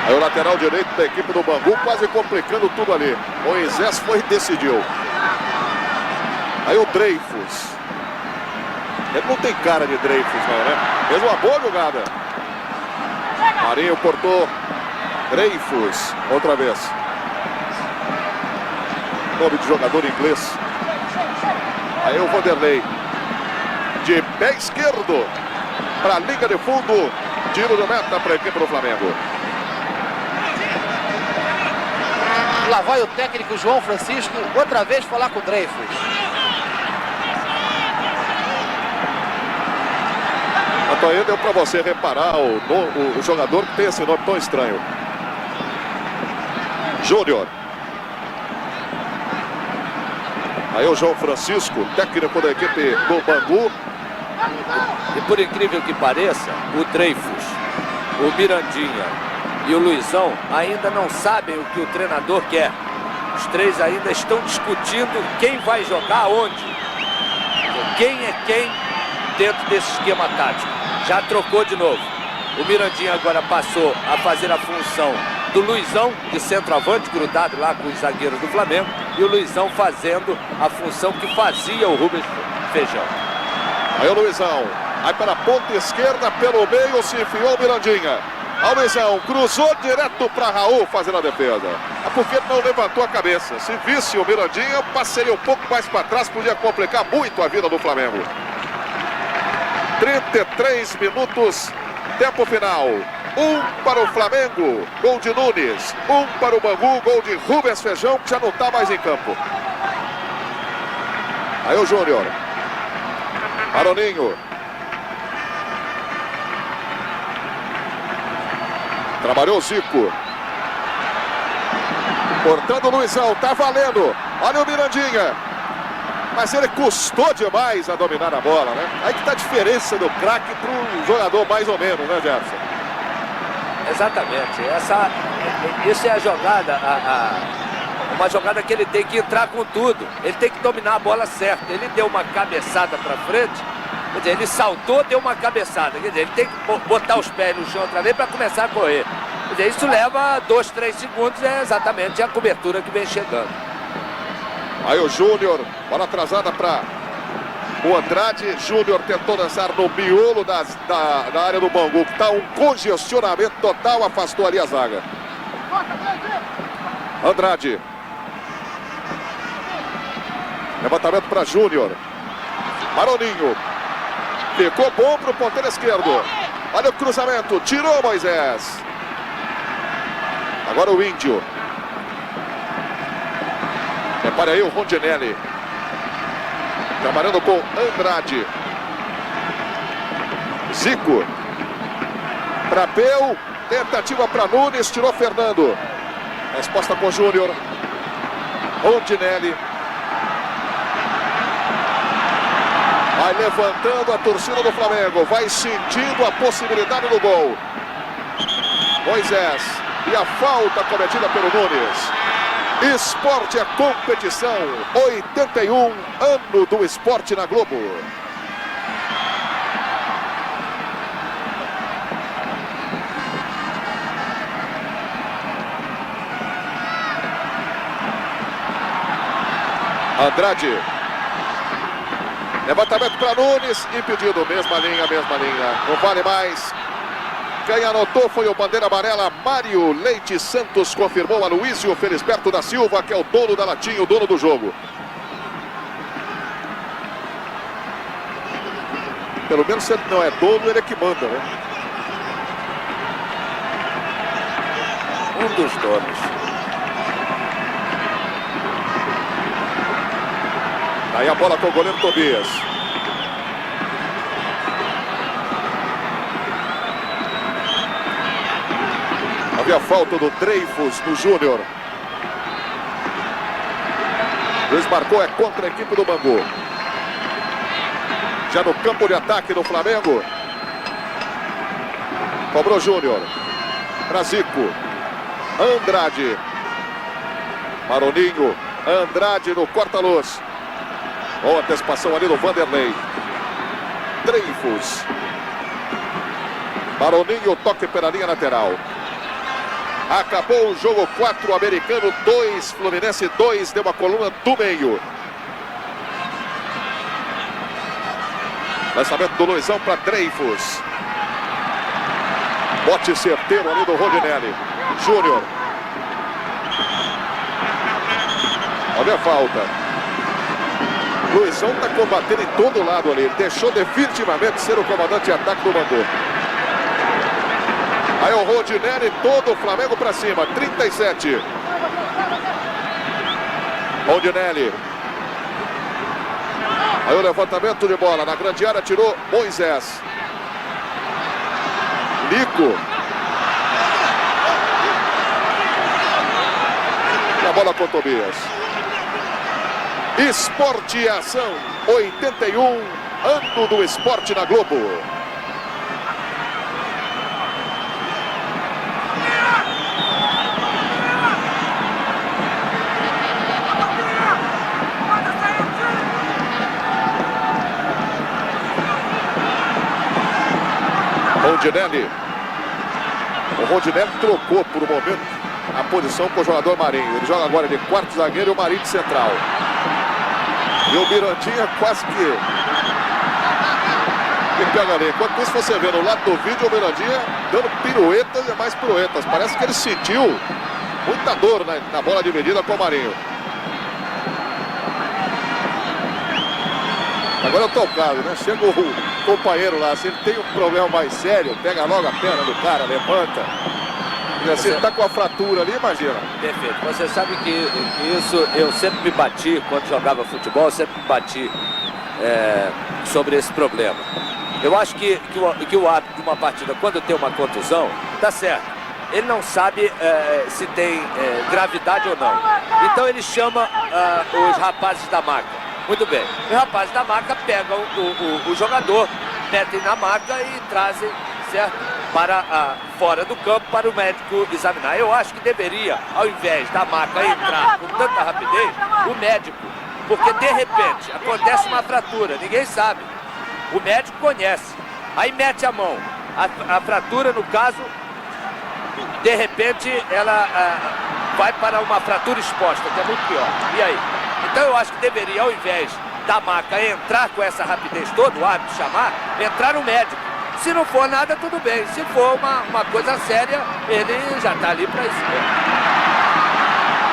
Speaker 2: Aí o lateral direito da equipe do Bangu quase complicando tudo ali. Moisés foi e decidiu. Aí o Dreyfus. Ele não tem cara de Dreyfus, não, né? Fez uma boa jogada. Marinho cortou. Dreyfus. Outra vez. Nome de jogador inglês. Aí o Vanderlei. De pé esquerdo. Para a linha de fundo. Tiro de meta para a equipe do Flamengo.
Speaker 3: Lá vai o técnico João Francisco outra vez falar com o Dreyfus.
Speaker 2: Então aí deu para você reparar o jogador que tem esse nome tão estranho. Júnior. Aí o João Francisco, técnico da equipe do Bangu.
Speaker 4: E por incrível que pareça, o Dreyfus, o Mirandinha e o Luizão ainda não sabem o que o treinador quer. Os três ainda estão discutindo quem vai jogar onde. Quem é quem dentro desse esquema tático. Já trocou de novo. O Mirandinha agora passou a fazer a função do Luizão, de centroavante, grudado lá com os zagueiros do Flamengo. E o Luizão fazendo a função que fazia o Rubens Feijão.
Speaker 2: Aí o Luizão, aí para a ponta esquerda, pelo meio, se enfiou o Mirandinha. Aí o Luizão cruzou direto para Raul fazendo a defesa. É porque não levantou a cabeça. Se visse o Mirandinha, passaria um pouco mais para trás, podia complicar muito a vida do Flamengo. 33 minutos, tempo final. 1 para o Flamengo, gol de Nunes. 1 para o Bangu, gol de Rubens Feijão, que já não está mais em campo. Aí o Júnior. Maroninho. Trabalhou o Zico. Cortando o Luizão, tá valendo. Olha o Mirandinha. Mas ele custou demais a dominar a bola, né? Aí que tá a diferença do craque pro jogador mais ou menos, né, Jefferson?
Speaker 4: Exatamente. Isso é a jogada, uma jogada que ele tem que entrar com tudo. Ele tem que dominar a bola certa. Ele deu uma cabeçada para frente, quer dizer, ele saltou, deu uma cabeçada. Quer dizer, ele tem que botar os pés no chão outra vez para começar a correr. Quer dizer, isso leva 2, 3 segundos, é exatamente a cobertura que vem chegando.
Speaker 2: Aí o Júnior, bola atrasada para o Andrade. Júnior tentou lançar no miolo da área do Bangu, que está um congestionamento total, afastou ali a zaga. Andrade. Levantamento para Júnior. Maroninho. Ficou bom para o ponteiro esquerdo. Olha o cruzamento, tirou Moisés. Agora o Índio. Repare aí o Rondinelli. Trabalhando com Andrade. Zico. Trapeu. Tentativa para Nunes. Tirou Fernando. Resposta com Júnior. Rondinelli. Vai levantando a torcida do Flamengo. Vai sentindo a possibilidade do gol. Moisés. E a falta cometida pelo Nunes. Esporte é competição. 81, ano do esporte na Globo. Andrade. Levantamento para Nunes. Impedido. Mesma linha, mesma linha. Não vale mais. Quem anotou foi o bandeira amarela, Mário Leite Santos. Confirmou a Luísio Felisberto da Silva, que é o dono da latinha, o dono do jogo. Pelo menos se ele não é dono, ele é que manda, né?
Speaker 4: Um dos donos.
Speaker 2: Aí a bola com o goleiro Tobias. Havia a falta do Dreyfus no Júnior. Luiz marcou, é contra a equipe do Bangu. Já no campo de ataque do Flamengo. Cobrou Júnior. Pra Zico. Andrade. Maroninho. Andrade no corta-luz. Boa antecipação ali do Vanderlei. Dreyfus. Maroninho, toque pela linha lateral. Acabou o jogo, 4, Americano 2, Fluminense 2, deu uma coluna do meio. Lançamento do Luizão para Dreyfus. Bote certeiro ali do Rondinelli. Júnior. Olha a falta. Luizão está combatendo em todo lado ali. Ele deixou definitivamente de ser o comandante de ataque do Bangu. Aí o Rondinelli, todo o Flamengo para cima. 37. Rondinelli. Aí o levantamento de bola. Na grande área tirou Moisés. Nico. E a bola com Tobias. Esporte e Ação 81, ano do esporte na Globo. Rondinelli. O Rondinelli trocou por um momento a posição com o jogador Marinho. Ele joga agora de quarto zagueiro e o Marinho de central. E o Mirandinha quase que pega ali. Enquanto isso você vê no lado do vídeo o Mirandinha dando piruetas e mais piruetas. Parece que ele sentiu muita dor na bola dividida com o Marinho. Agora é o tocado, né? Chega o companheiro lá, se ele tem um problema mais sério, pega logo a perna do cara, levanta. E assim, ele tá com a fratura ali, imagina.
Speaker 4: Perfeito. Você sabe que isso eu sempre me bati, quando jogava futebol, eu sempre me bati sobre esse problema. Eu acho que o árbitro de uma partida, quando tem uma contusão, tá certo. Ele não sabe se tem gravidade ou não. Então ele chama os rapazes da maca. Muito bem. Os rapazes da maca pegam o jogador, metem na maca e trazem, certo, para fora do campo para o médico examinar. Eu acho que deveria, ao invés da maca entrar com tanta rapidez, o médico, porque de repente acontece uma fratura, ninguém sabe. O médico conhece, aí mete a mão. A fratura, no caso, de repente ela vai para uma fratura exposta, que é muito pior. E aí? Então eu acho que deveria, ao invés da maca entrar com essa rapidez toda, o árbitro chamar, entrar o médico. Se não for nada, tudo bem. Se for uma coisa séria, ele já está ali para isso mesmo.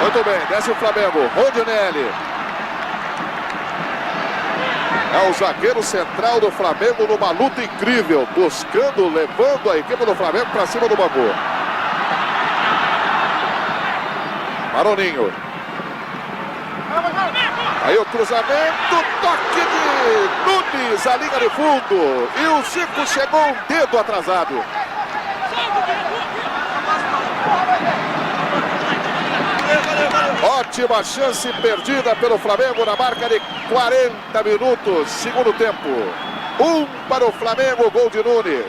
Speaker 2: Muito bem, desce o Flamengo. Rondinelli. É o zagueiro central do Flamengo numa luta incrível, buscando, levando a equipe do Flamengo para cima do Bangu. Maroninho. Aí o cruzamento, toque de Nunes, a linha de fundo. E o Zico chegou um dedo atrasado. Ótima chance perdida pelo Flamengo na marca de 40 minutos, segundo tempo. 1 para o Flamengo, gol de Nunes,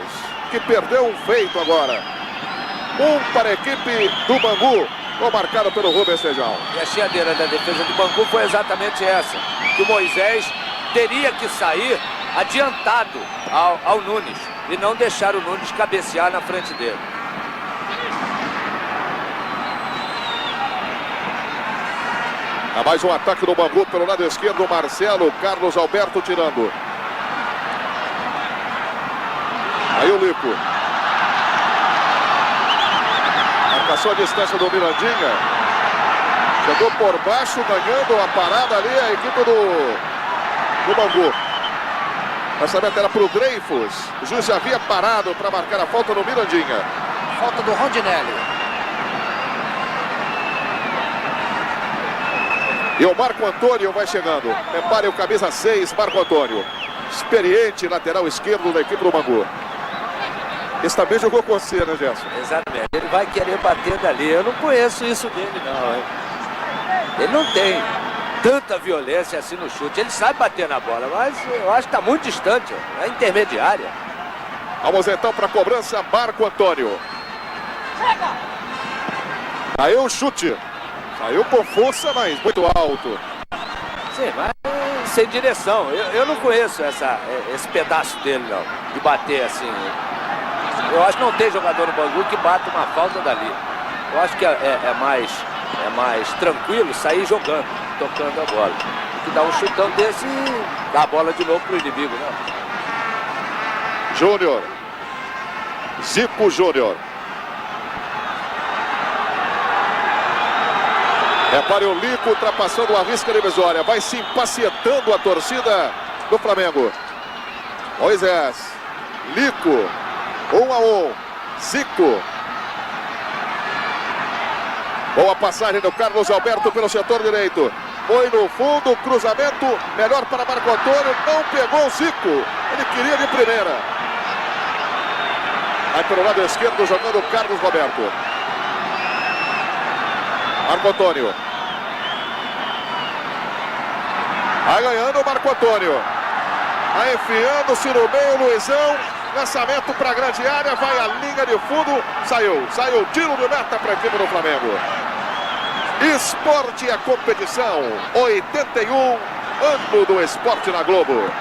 Speaker 2: que perdeu um feito agora. 1 para a equipe do Bangu. Gol marcado pelo Rubens Feijão.
Speaker 4: E a chiadeira da defesa do Bangu foi exatamente essa. Que o Moisés teria que sair adiantado ao Nunes. E não deixar o Nunes cabecear na frente dele.
Speaker 2: Há mais um ataque do Bangu pelo lado esquerdo. Marcelo, Carlos Alberto tirando. Aí o Lico. Marcação a distância do Mirandinha. Chegou por baixo, ganhando a parada ali a equipe do Bangu. Lançamento era para o Dreyfus. O juiz já havia parado para marcar a falta no Mirandinha.
Speaker 3: Falta do Rondinelli.
Speaker 2: E o Marco Antônio vai chegando. Repare o camisa 6, Marco Antônio. Experiente lateral esquerdo da equipe do Bangu. Esse também jogou com você, né, Gerson?
Speaker 4: Exatamente. Ele vai querer bater dali. Eu não conheço isso dele, não. Hein? Ele não tem tanta violência assim no chute. Ele sabe bater na bola, mas eu acho que está muito distante. É intermediária.
Speaker 2: Vamos então para a cobrança, Marco Antônio. Aí o chute. Saiu com força, mas muito alto.
Speaker 4: Sim, mas sem direção. Eu não conheço esse pedaço dele, não. De bater assim. Eu acho que não tem jogador no Bangu que bata uma falta dali. Eu acho que é mais tranquilo sair jogando, tocando a bola. Que dá um chutão desse e dá a bola de novo pro inimigo, né?
Speaker 2: Júnior. Zico Júnior. Repare o Lico ultrapassando a risca divisória. Vai se impacientando a torcida do Flamengo. Moisés. Lico. 1-1. Zico. Boa passagem do Carlos Alberto pelo setor direito. Foi no fundo, cruzamento. Melhor para Marco Antônio. Não pegou o Zico. Ele queria de primeira. Aí pelo lado esquerdo jogando o Carlos Roberto. Marco Antônio. Vai ganhando o Marco Antônio. Vai enfiando-se no meio, Luizão. Lançamento para a grande área, vai à linha de fundo. Saiu tiro de meta para a equipe do Flamengo. Esporte é competição. 81, ano do esporte na Globo.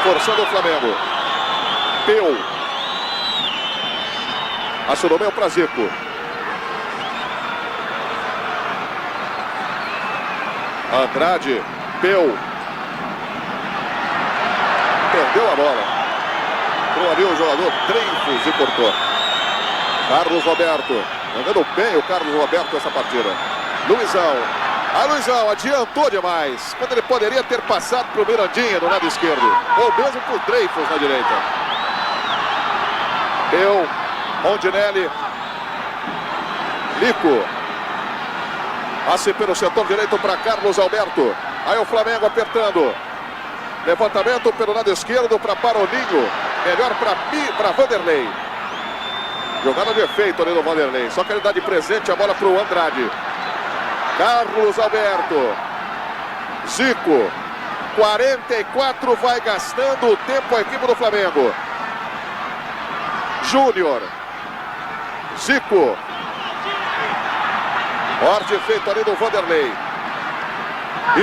Speaker 2: Forçando o Flamengo. Peu. Acionou bem o pra Zico. Andrade. Peu. Perdeu a bola. Entrou ali o jogador Dreyfus e cortou. Carlos Roberto. Andando bem o Carlos Roberto essa partida. Luizão. Luizão adiantou demais, quando ele poderia ter passado para o Mirandinha do lado esquerdo, ou mesmo para o Dreyfus na direita. Eu, Rondinelli, Lico, passe pelo setor direito para Carlos Alberto. Aí o Flamengo apertando, levantamento pelo lado esquerdo para Baroninho, melhor para Vanderlei. Jogada de efeito ali do Vanderlei, só que ele dá de presente a bola para o Andrade. Carlos Alberto, Zico, 44, vai gastando o tempo a equipe do Flamengo. Júnior, Zico, forte feito ali do Vanderlei.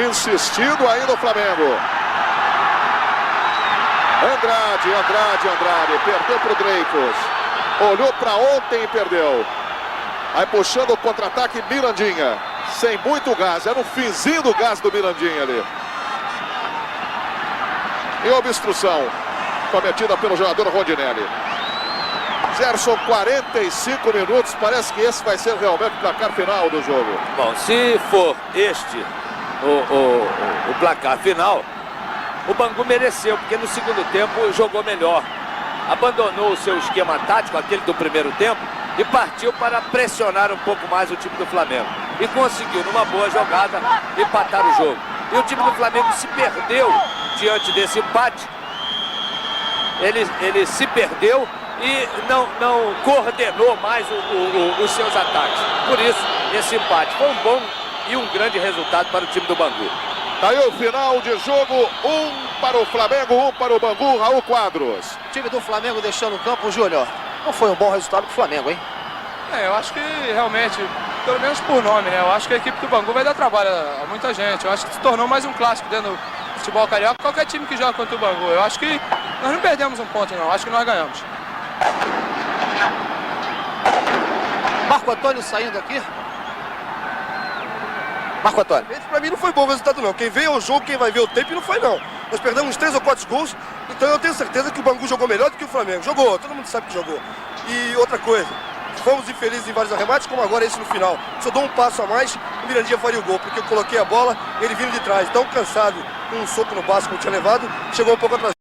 Speaker 2: Insistindo ainda o Flamengo. Andrade, perdeu para o Dreyfus. Olhou para ontem e perdeu. Aí puxando o contra-ataque, Mirandinha. Sem muito gás, era no finzinho do gás do Mirandinha ali. E obstrução cometida pelo jogador Rondinelli. Gerson, 45 minutos, parece que esse vai ser realmente o placar final do jogo.
Speaker 4: Bom, se for este o placar final, o Bangu mereceu, porque no segundo tempo jogou melhor. Abandonou o seu esquema tático, aquele do primeiro tempo, e partiu para pressionar um pouco mais o time do Flamengo. E conseguiu, numa boa jogada, empatar o jogo. E o time do Flamengo se perdeu diante desse empate. Ele se perdeu e não coordenou mais os seus ataques. Por isso, esse empate foi um bom e um grande resultado para o time do Bangu.
Speaker 2: Tá aí o final de jogo, 1 para o Flamengo, 1 para o Bangu. Raul Quadros.
Speaker 3: O time do Flamengo deixando o campo, Júnior. Não foi um bom resultado para o Flamengo, hein?
Speaker 6: Eu acho que realmente, pelo menos por nome, né? Eu acho que a equipe do Bangu vai dar trabalho a muita gente. Eu acho que se tornou mais um clássico dentro do futebol carioca. Qualquer time que joga contra o Bangu. Eu acho que nós não perdemos um ponto, não. Eu acho que nós ganhamos.
Speaker 3: Marco Antônio saindo aqui. Marco Antônio.
Speaker 1: Pra mim não foi bom o resultado não. Quem veio ao jogo, quem vai ver o tempo, não foi não. Nós perdemos 3 ou 4 gols, então eu tenho certeza que o Bangu jogou melhor do que o Flamengo. Jogou, todo mundo sabe que jogou. E outra coisa, fomos infelizes em vários arremates, como agora esse no final. Se eu dou um passo a mais, o Mirandinha faria o gol, porque eu coloquei a bola, ele vindo de trás, tão cansado, com um soco no baço que eu tinha levado, chegou um pouco atrasado.